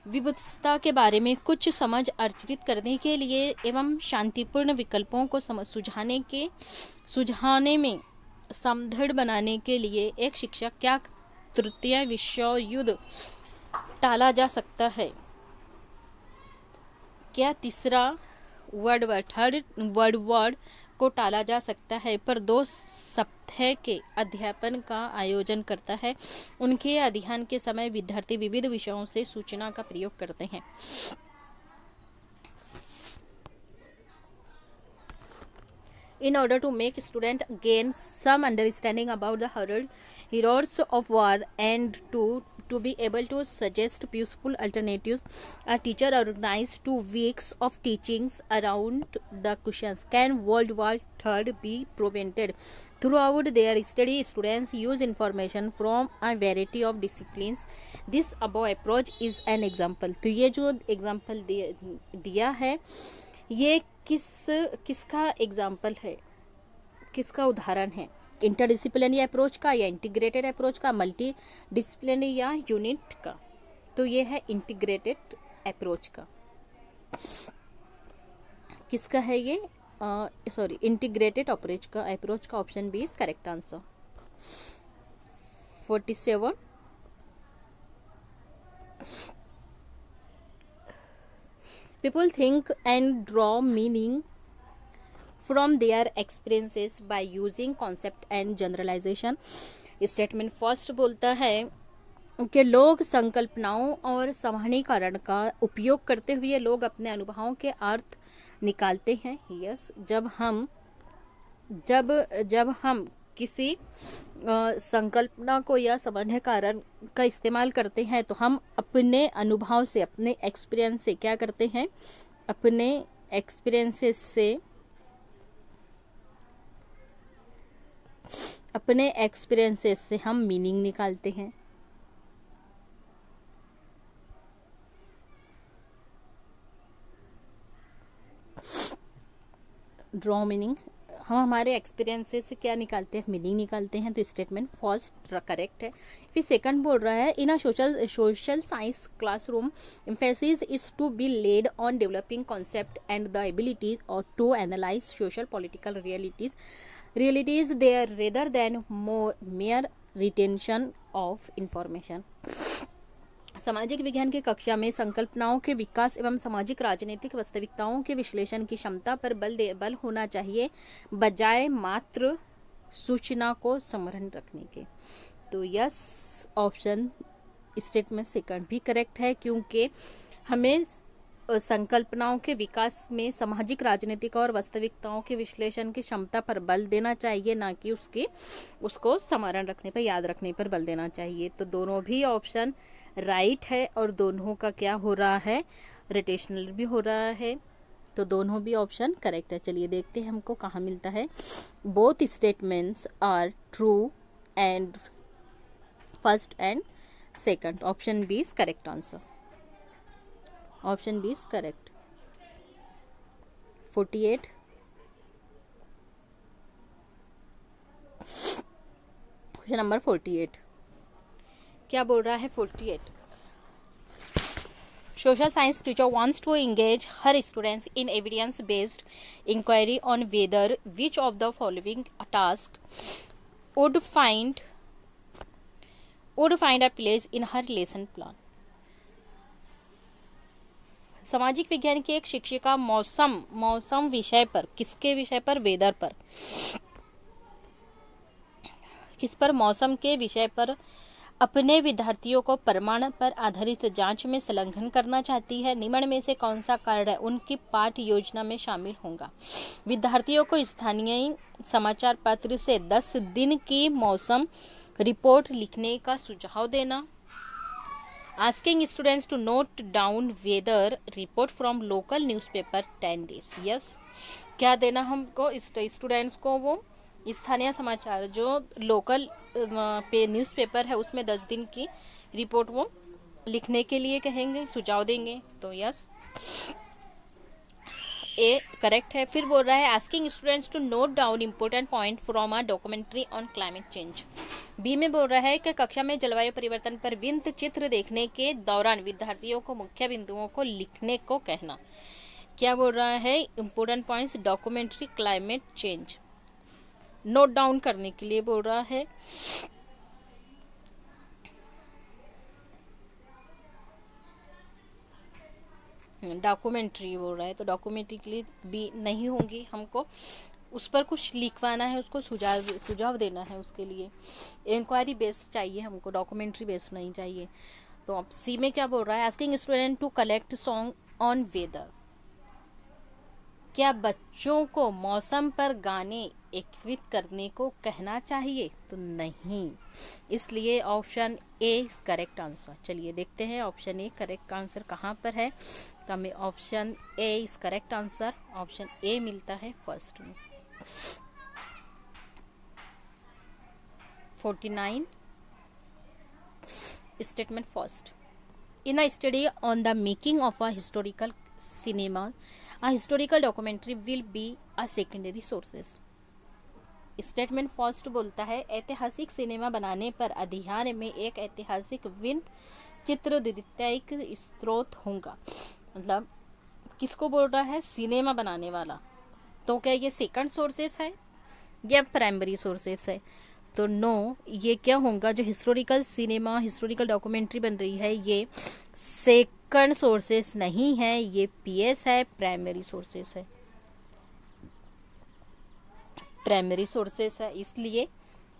विविधता के बारे में कुछ समझ अर्जित करने के लिए एवं शांतिपूर्ण विकल्पों को सुझाने में समृद्ध बनाने के लिए एक शिक्षक क्या तृतीय विश्व युद्ध टाला जा सकता है। क्या तीसरा थर्ड वर्ल्ड वॉर को टाला जा सकता है, पर 2 सप्ताह के अध्यापन का आयोजन करता है। उनके अध्ययन के समय विद्यार्थी विविध विषयों से सूचना का प्रयोग करते हैं। In order to make student gain some understanding about the horrors of war and to be able to suggest useful alternatives, a teacher organized 2 weeks of teachings around the questions, can World War III be prevented? Throughout their study, students use information from a variety of disciplines. This above approach is an example. तो ये जो example दिया है ये किसका example है, किसका उदाहरण है, इंटरडिसिप्लिनरी अप्रोच का या इंटीग्रेटेड अप्रोच का, मल्टी डिसिप्लिनरी या यूनिट का। तो ये है इंटीग्रेटेड अप्रोच का। किसका है ये, इंटीग्रेटेड अप्रोच का option B is correct answer. 47, people think and draw meaning from their experiences by using concept and generalisation. Statement first बोलता है कि लोग संकल्पनाओं और सामान्यीकरण का उपयोग करते हुए लोग अपने अनुभवों के अर्थ निकालते हैं। यस, जब हम किसी संकल्पना को या सामान्यीकरण का इस्तेमाल करते हैं तो हम अपने अनुभव से, अपने एक्सपीरियंस से क्या करते हैं, अपने एक्सपीरियंसेस से हम मीनिंग निकालते हैं। ड्रॉ मीनिंग, हम हमारे एक्सपीरियंसेस से क्या निकालते हैं, मीनिंग निकालते हैं। तो स्टेटमेंट फर्स्ट करेक्ट है। फिर सेकंड बोल रहा है in a social science classroom emphasis is to be laid on developing concept and the abilities और to analyse social political realities there rather than mere retention of information. सामाजिक विज्ञान की कक्षा में संकल्पनाओं के विकास एवं सामाजिक राजनीतिक वास्तविकताओं के विश्लेषण की क्षमता पर बल होना चाहिए, बजाय मात्र सूचना को स्मरण रखने के। तो यस, ऑप्शन स्टेटमेंट सेकंड भी करेक्ट है, क्योंकि हमें संकल्पनाओं के विकास में सामाजिक राजनीतिक और वास्तविकताओं के विश्लेषण की क्षमता पर बल देना चाहिए, ना कि उसको स्मरण रखने पर, याद रखने पर बल देना चाहिए। तो दोनों भी ऑप्शन राइट है और दोनों का क्या हो रहा है, रोटेशनल भी हो रहा है। तो दोनों भी ऑप्शन करेक्ट है। चलिए देखते हैं हमको कहाँ मिलता है। Both statements are true and first and second. Option B is correct answer. Option B is correct. 48। Question number 48 क्या बोल रहा है? 48 social science teacher wants to engage her students in evidence based inquiry on whether which of the following task would find a place in her lesson plan। सामाजिक विज्ञान की एक शिक्षिका मौसम विषय पर, किसके विषय पर? वेदर पर। किस पर? मौसम के विषय पर अपने विद्यार्थियों को प्रमाण पर आधारित जांच में संलग्न करना चाहती है। निम्न में से कौन सा कार्य उनकी पाठ योजना में शामिल होगा? विद्यार्थियों को स्थानीय समाचार पत्र से 10 दिन की मौसम रिपोर्ट लिखने का सुझाव देना। Asking students to note down weather report from local newspaper 10 days। Yes, क्या देना हमको? स्टूडेंट्स को वो स्थानीय समाचार जो लोकल पे न्यूज़पेपर है उसमें 10 दिन की रिपोर्ट वो लिखने के लिए कहेंगे, सुझाव देंगे। तो यस, ए करेक्ट है। फिर बोल रहा है asking students to note down important point from a documentary on climate change. B में बोल रहा है कि कक्षा में जलवायु परिवर्तन पर वृत्त चित्र देखने के दौरान विद्यार्थियों को मुख्य बिंदुओं को लिखने को कहना। क्या बोल रहा है? Important points documentary climate change note down करने के लिए बोल रहा है। डॉक्यूमेंट्री बोल रहा है, तो डॉक्यूमेंट्री के लिए भी नहीं होंगी, हमको उस पर कुछ लिखवाना है, उसको सुझाव देना है, उसके लिए इंक्वायरी बेस्ड चाहिए हमको, डॉक्यूमेंट्री बेस्ड नहीं चाहिए। तो अब सी में क्या बोल रहा है? Asking student to collect song on weather. क्या बच्चों को मौसम पर गाने एकत्रित करने को कहना चाहिए? तो नहीं, इसलिए option A is correct answer. चलिए देखते हैं ऑप्शन ए करेक्ट आंसर कहाँ पर है। तो हमें option A is correct answer, option A मिलता है फर्स्ट में। 49 statement first in a study on the making of a historical cinema a historical documentary will be a secondary sources। Statement first बोलता है ऐतिहासिक सिनेमा बनाने पर अध्ययन में एक ऐतिहासिक वृत्त चित्र द्वितीयक स्रोत होगा। मतलब किसको बोल रहा है? सिनेमा बनाने वाला। तो क्या ये सेकंड सोर्सेस है या प्राइमरी सोर्सेस है? तो नो, ये क्या होगा? जो हिस्टोरिकल सिनेमा, हिस्टोरिकल डॉक्यूमेंट्री बन रही है, ये सेकंड सोर्सेस नहीं है, ये पीएस है, प्राइमरी सोर्सेस है, प्राइमरी सोर्सेस है, इसलिए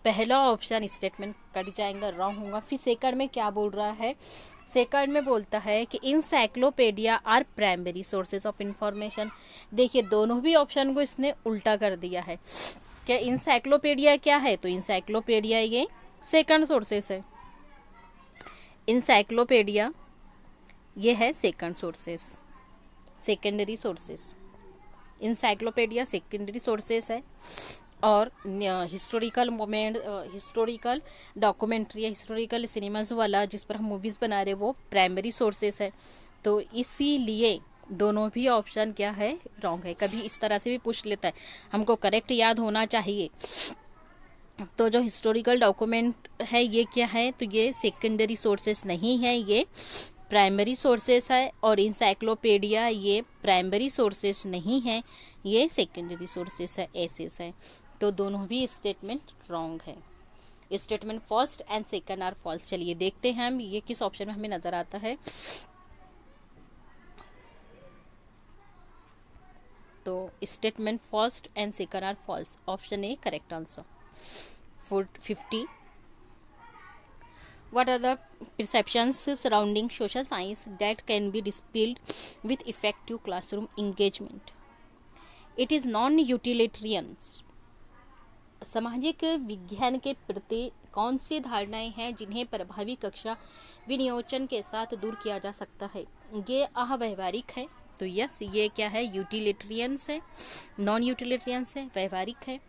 पहला ऑप्शन स्टेटमेंट कट जाएगा, रॉन्ग होगा। फिर सेकंड में क्या बोल रहा है, सेकंड में बोलता है कि encyclopedia are primary sources of information. देखिए दोनों भी ऑप्शन को इसने उल्टा कर दिया है। क्या इंसाइक्लोपीडिया क्या है, तो इंसाइक्लोपीडिया ये सेकंड सोर्सेस है, इंसाइक्लोपीडिया ये है second sources, secondary sources. Encyclopedia secondary sources है और हिस्टोरिकल मोमेंट, हिस्टोरिकल डॉक्यूमेंट्री या हिस्टोरिकल सिनेमाज वाला जिस पर हम मूवीज़ बना रहे वो प्राइमरी सोर्सेस है। तो इसीलिए दोनों भी ऑप्शन क्या है, रॉन्ग है। कभी इस तरह से भी पूछ लेता है, हमको करेक्ट याद होना चाहिए। तो जो हिस्टोरिकल डॉक्यूमेंट है ये क्या है, तो ये सेकेंडरी सोर्सेस नहीं है, ये प्राइमरी सोर्सेस है। और इंसाइक्लोपीडिया ये प्राइमरी सोर्सेस नहीं है, ये सेकेंडरी सोर्सेस है, एसेस है। तो दोनों भी स्टेटमेंट रॉन्ग है। Statement first and second are false. चलिए देखते हैं हम ये किस ऑप्शन में हमें नजर आता है। तो statement first and second are false, option A correct answer. 50 What are the perceptions surrounding social science that can be dispelled with effective classroom engagement? It is non-utilitarian. सामाजिक विज्ञान के प्रति कौन सी धारणाएं हैं जिन्हें प्रभावी कक्षा विनियोजन के साथ दूर किया जा सकता है? ये अव्यवहारिक है, तो यस ये क्या है, यूटिलिटेरियंस है, नॉन यूटिलिटेरियंस है, व्यवहारिक है,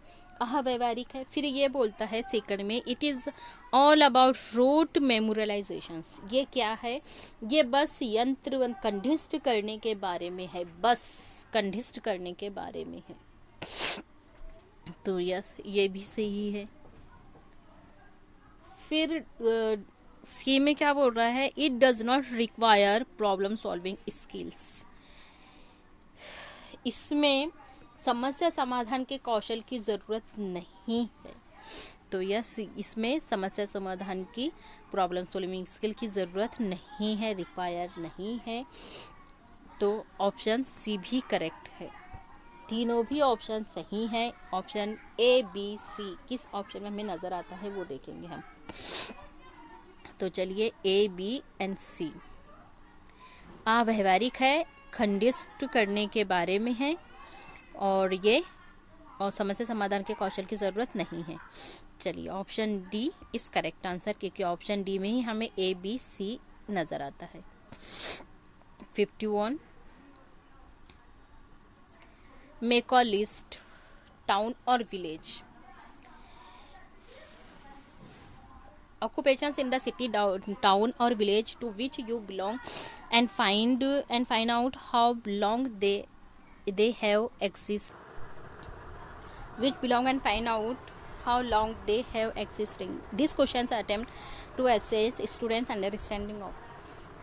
अव्यवहारिक है। फिर ये बोलता है सेकंड में, it is all about rote memorisations. ये क्या है, ये बस यंत्र कंडिस्ट करने के बारे में है, बस कंडिस्ट करने के बारे में है। तो यस ये भी सही है। फिर सी में क्या बोल रहा है, it does not require problem solving skills. इसमें समस्या समाधान के कौशल की ज़रूरत नहीं है। तो यस इसमें समस्या समाधान की, प्रॉब्लम सॉल्विंग स्किल की ज़रूरत नहीं है, रिक्वायर नहीं है। तो ऑप्शन सी भी करेक्ट है। तीनों भी ऑप्शन सही हैं। ऑप्शन ए बी सी किस ऑप्शन में हमें नज़र आता है वो देखेंगे हम। तो चलिए ए बी एंड सी। अव्यवहारिक है, खंडित करने के बारे में है, और ये और समस्या समाधान के कौशल की ज़रूरत नहीं है। चलिए ऑप्शन डी इस करेक्ट आंसर, क्योंकि ऑप्शन डी में ही हमें ए बी सी नज़र आता है। 51 मेक अ लिस्ट टाउन और village. Occupations in the city, town or village to which you belong and find out how long they have existed. Which belong and find out how long they have existing. These questions attempt to assess students' understanding of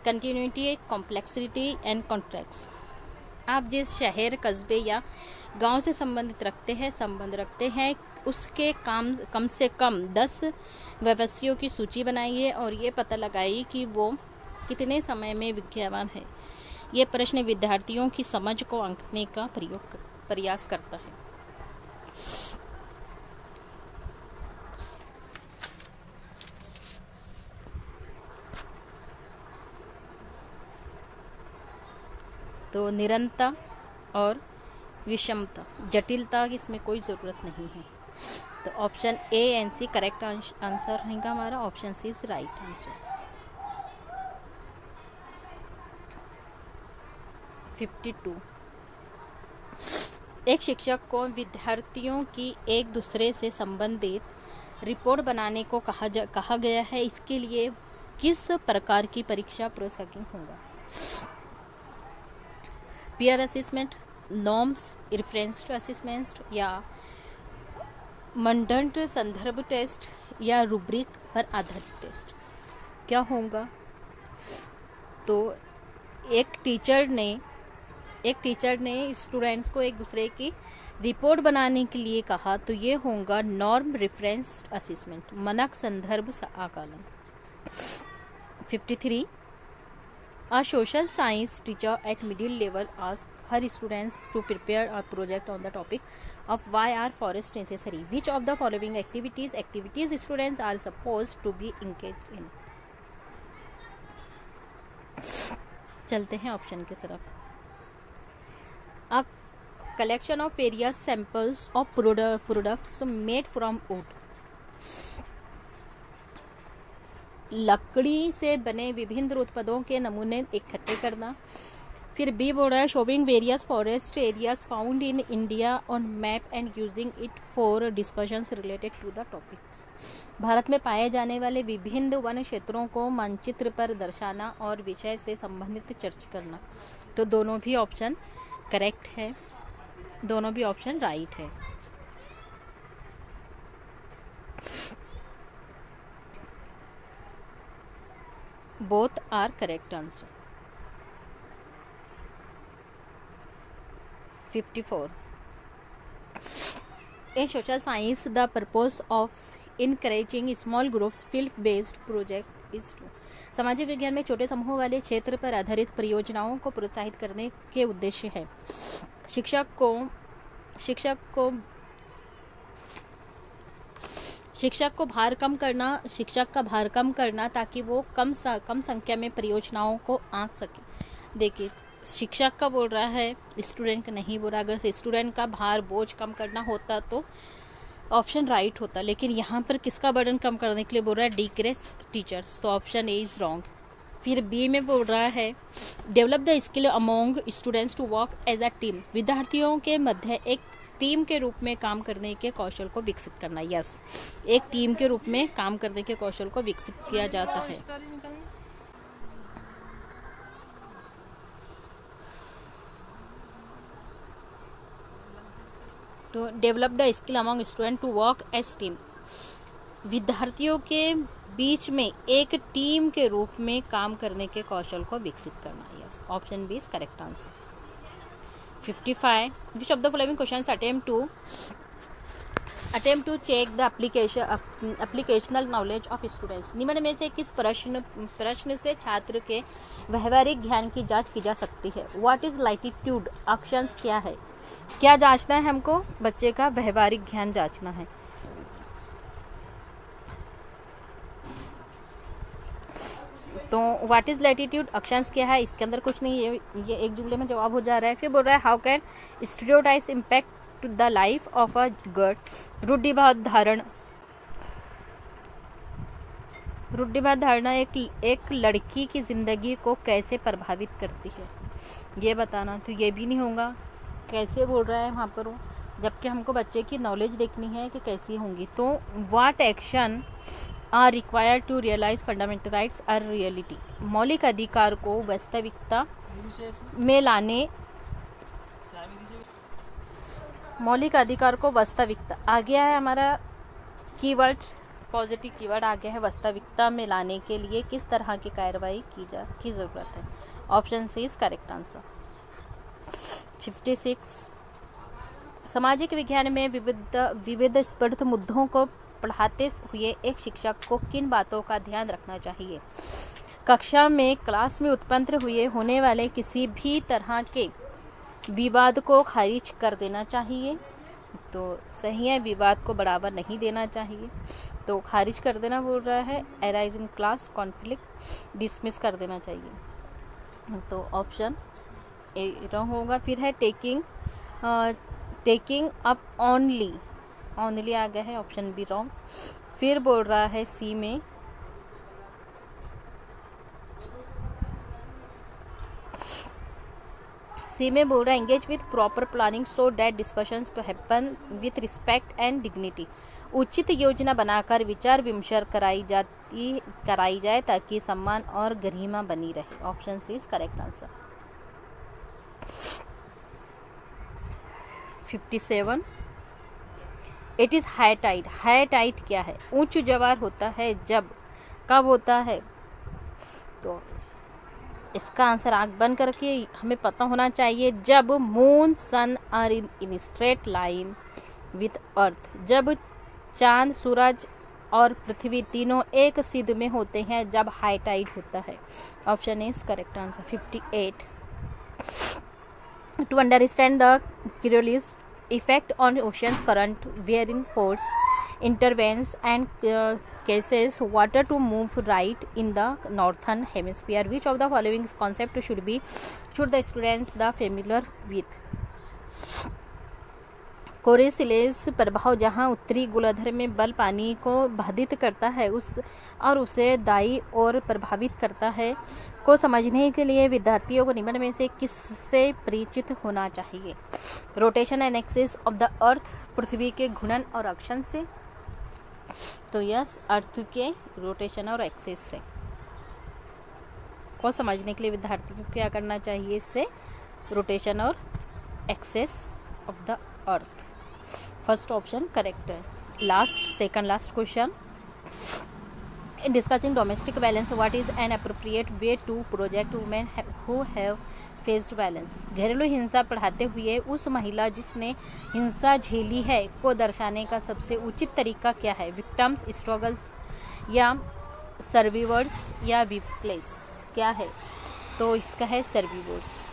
continuity, complexity and contrasts. आप जिस शहर, कस्बे या गांव से संबंध रखते हैं उसके कम से कम 10 व्यवसायों की सूची बनाइए और ये पता लगाइए कि वो कितने समय में विद्यमान है। ये प्रश्न विद्यार्थियों की समझ को आंकने का प्रयास करता है। तो निरंतरता और विषमता, जटिलता की इसमें कोई ज़रूरत नहीं है। तो option A and C correct answer रहेगा हमारा। Option C is right answer. 52 एक शिक्षक को विद्यार्थियों की एक दूसरे से संबंधित रिपोर्ट बनाने को कहा गया है। इसके लिए किस प्रकार की परीक्षा पुरस्कृत होगा? Peer assessment, norms, reference to assessment या मानदंड संदर्भ टेस्ट या रूब्रिक पर आधारित टेस्ट क्या होगा? तो एक टीचर ने स्टूडेंट्स को एक दूसरे की रिपोर्ट बनाने के लिए कहा, तो ये होगा नॉर्म रेफरेंस असेसमेंट, मानक संदर्भ आकलन। 53 A social science teacher at middle level asked her students to prepare a project on the topic of why are forests necessary. Which of the following activities students are supposed to be engaged in? चलते हैं option की तरफ. A collection of various samples of products made from wood. लकड़ी से बने विभिन्न उत्पादों के नमूने इकट्ठे करना. फिर बी बोल रहा है showing various forest areas found in India on map and using it for discussions related to the topics. भारत में पाए जाने वाले विभिन्न वन क्षेत्रों को मानचित्र पर दर्शाना और विषय से संबंधित चर्चा करना. तो दोनों भी ऑप्शन करेक्ट है, दोनों भी ऑप्शन राइट है. Both are correct answer. 54. In social science, the purpose of encouraging small groups field-based project is to. सामाजिक विज्ञान में छोटे समूह वाले क्षेत्र पर आधारित परियोजनाओं को प्रोत्साहित करने के उद्देश्य है. शिक्षक का भार कम करना ताकि वो कम संख्या में परियोजनाओं को आंक सके. देखिए शिक्षक का बोल रहा है, स्टूडेंट का नहीं बोल रहा. अगर से स्टूडेंट का भार बोझ कम करना होता तो ऑप्शन राइट होता, लेकिन यहाँ पर किसका बर्डन कम करने के लिए बोल रहा है, डिक्रीज टीचर्स. तो ऑप्शन ए इज रॉन्ग. फिर बी में बोल रहा है develop the skill among students to work as a team. विद्यार्थियों के मध्य एक टीम के रूप में काम करने के कौशल को विकसित करना. यस, एक टीम के रूप में काम करने के कौशल को विकसित किया जाता है. तो develop the skill among student to work as team. विद्यार्थियों के बीच में एक टीम के रूप में काम करने के कौशल को विकसित करना. Yes, option B is correct answer. 55. Which of the following questions attempt to check the applicational knowledge of students? निम्न में से किस प्रश्न से छात्र के व्यवहारिक ज्ञान की जांच की जा सकती है? What is latitude? अक्षांश क्या है? क्या जांचना है हमको? बच्चे का व्यवहारिक ज्ञान जांचना है. तो व्हाट इज़ लैटिट्यूड, अक्षांश क्या है? इसके अंदर कुछ नहीं है, ये एक जुमले में जवाब हो जा रहा है. फिर बोल रहा है how can stereotypes impact the life of a girl. रूढ़िवाद धारणा एक लड़की की ज़िंदगी को कैसे प्रभावित करती है, ये बताना. तो ये भी नहीं होगा. कैसे बोल रहा है वहाँ पर वो, जबकि हमको बच्चे की नॉलेज देखनी है कि कैसी होंगी. तो what action are required to realise fundamental rights are reality. मौलिक अधिकार को वास्तविकता में लाने, मौलिक अधिकार को वास्तविकता आ गया है हमारा कीवर्ड, पॉजिटिव कीवर्ड आ गया है. वास्तविकता में लाने के लिए किस तरह की कार्रवाई की ज़रूरत है? Option C is correct answer. 56. सामाजिक विज्ञान में विविध स्पर्ध मुद्दों को पढ़ाते हुए एक शिक्षक को किन बातों का ध्यान रखना चाहिए? कक्षा में क्लास में उत्पन्न होने वाले किसी भी तरह के विवाद को खारिज कर देना चाहिए. तो सही है, विवाद को बढ़ावा नहीं देना चाहिए, तो खारिज कर देना बोल रहा है. Arise in class conflict dismiss कर देना चाहिए. तो ऑप्शन ए रॉन्ग होगा. फिर है टेकिंग अप ओनली आ गया है, ऑप्शन बी रॉन्ग. फिर बोल रहा है सी में बोल रहा है engage with proper planning so that discussions happen with respect and dignity. उचित योजना बनाकर विचार विमर्श कराई जाए ताकि सम्मान और गरिमा बनी रहे. Option C is correct answer. 57. It is high tide. High tide क्या है? उच्च ज्वार होता है जब, कब होता है? तो इसका आंसर आँख बंद करके हमें पता होना चाहिए. जब moon sun are in straight line with earth. जब चांद सूरज और पृथ्वी तीनों एक सिध में होते हैं जब हाई टाइड होता है। Option is correct answer 58। To understand the Coriolis effect on ocean's current, varying force intervenes and causes water to move right in the northern hemisphere. Which of the following concept should the students the familiar with? Coriolis प्रभाव, जहां उत्तरी गोलार्ध में बल पानी को बाधित करता है उसे दाईं ओर प्रभावित करता है, को समझने के लिए विद्यार्थियों को निम्न में से किससे परिचित होना चाहिए? Rotation and axis of the earth, पृथ्वी के घूर्णन और अक्षण से। तो यस, अर्थ के रोटेशन और एक्सिस से को समझने के लिए विद्यार्थियों को क्या करना चाहिए? इससे रोटेशन और axis of the earth. First option correct है। Second last question, in discussing domestic violence what is an appropriate way to project women who have faced violence? घरेलू हिंसा पढ़ाते हुए उस महिला जिसने हिंसा झेली है को दर्शाने का सबसे उचित तरीका क्या है? विक्टिम्स, स्ट्रगल्स या सर्विवर्स या विक्लेस? क्या है? तो इसका है सर्विवर्स,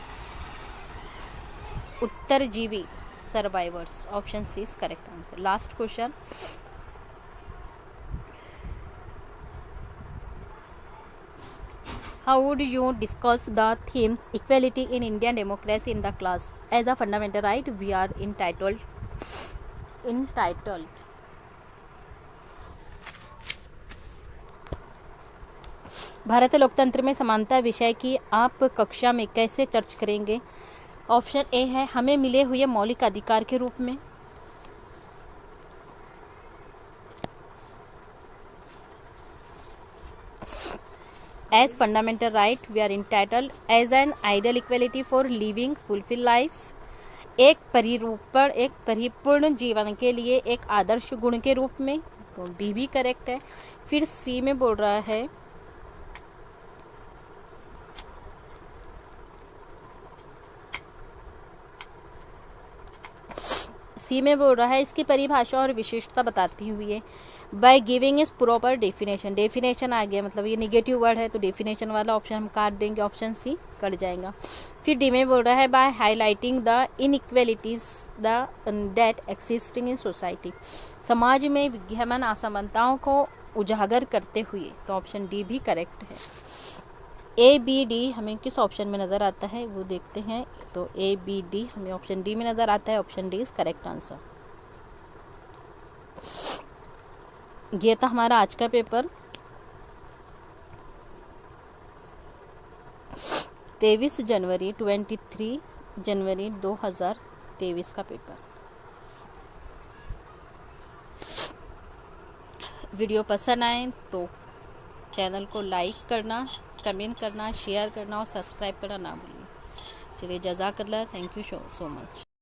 उत्तरजीवी, survivors. Option C is correct answer. Last question, how would you discuss the themes equality in Indian democracy in the class as a fundamental right we are entitled? भारतीय लोकतंत्र में समानता विषय की आप कक्षा में कैसे चर्चा करेंगे? ऑप्शन ए है हमें मिले हुए मौलिक अधिकार के रूप में। As fundamental right we are entitled as an ideal equality for living fulfill life, एक परिपूर्ण जीवन के लिए एक आदर्श गुण के रूप में। तो डी भी करेक्ट है। फिर सी में बोल रहा है इसकी परिभाषा और विशेषता बताती हुई by giving is proper definition आ गया, मतलब ये निगेटिव वर्ड है तो डेफिनेशन वाला ऑप्शन हम काट देंगे, ऑप्शन सी कट जाएगा। फिर डी में बोल रहा है by highlighting the inequalities that existing in society, समाज में विद्यमान असमानताओं को उजागर करते हुए। तो ऑप्शन डी भी करेक्ट है। ए बी डी हमें किस ऑप्शन में नज़र आता है वो देखते हैं। तो ए बी डी हमें ऑप्शन डी में नज़र आता है। Option D is correct answer. ये था हमारा आज का पेपर 23 जनवरी 2023 का पेपर। वीडियो पसंद आए तो चैनल को लाइक करना, कमेंट करना, शेयर करना और सब्सक्राइब करना ना भूलिए। चलिए, जज़ाकल्लाह, थैंक यू सो मच।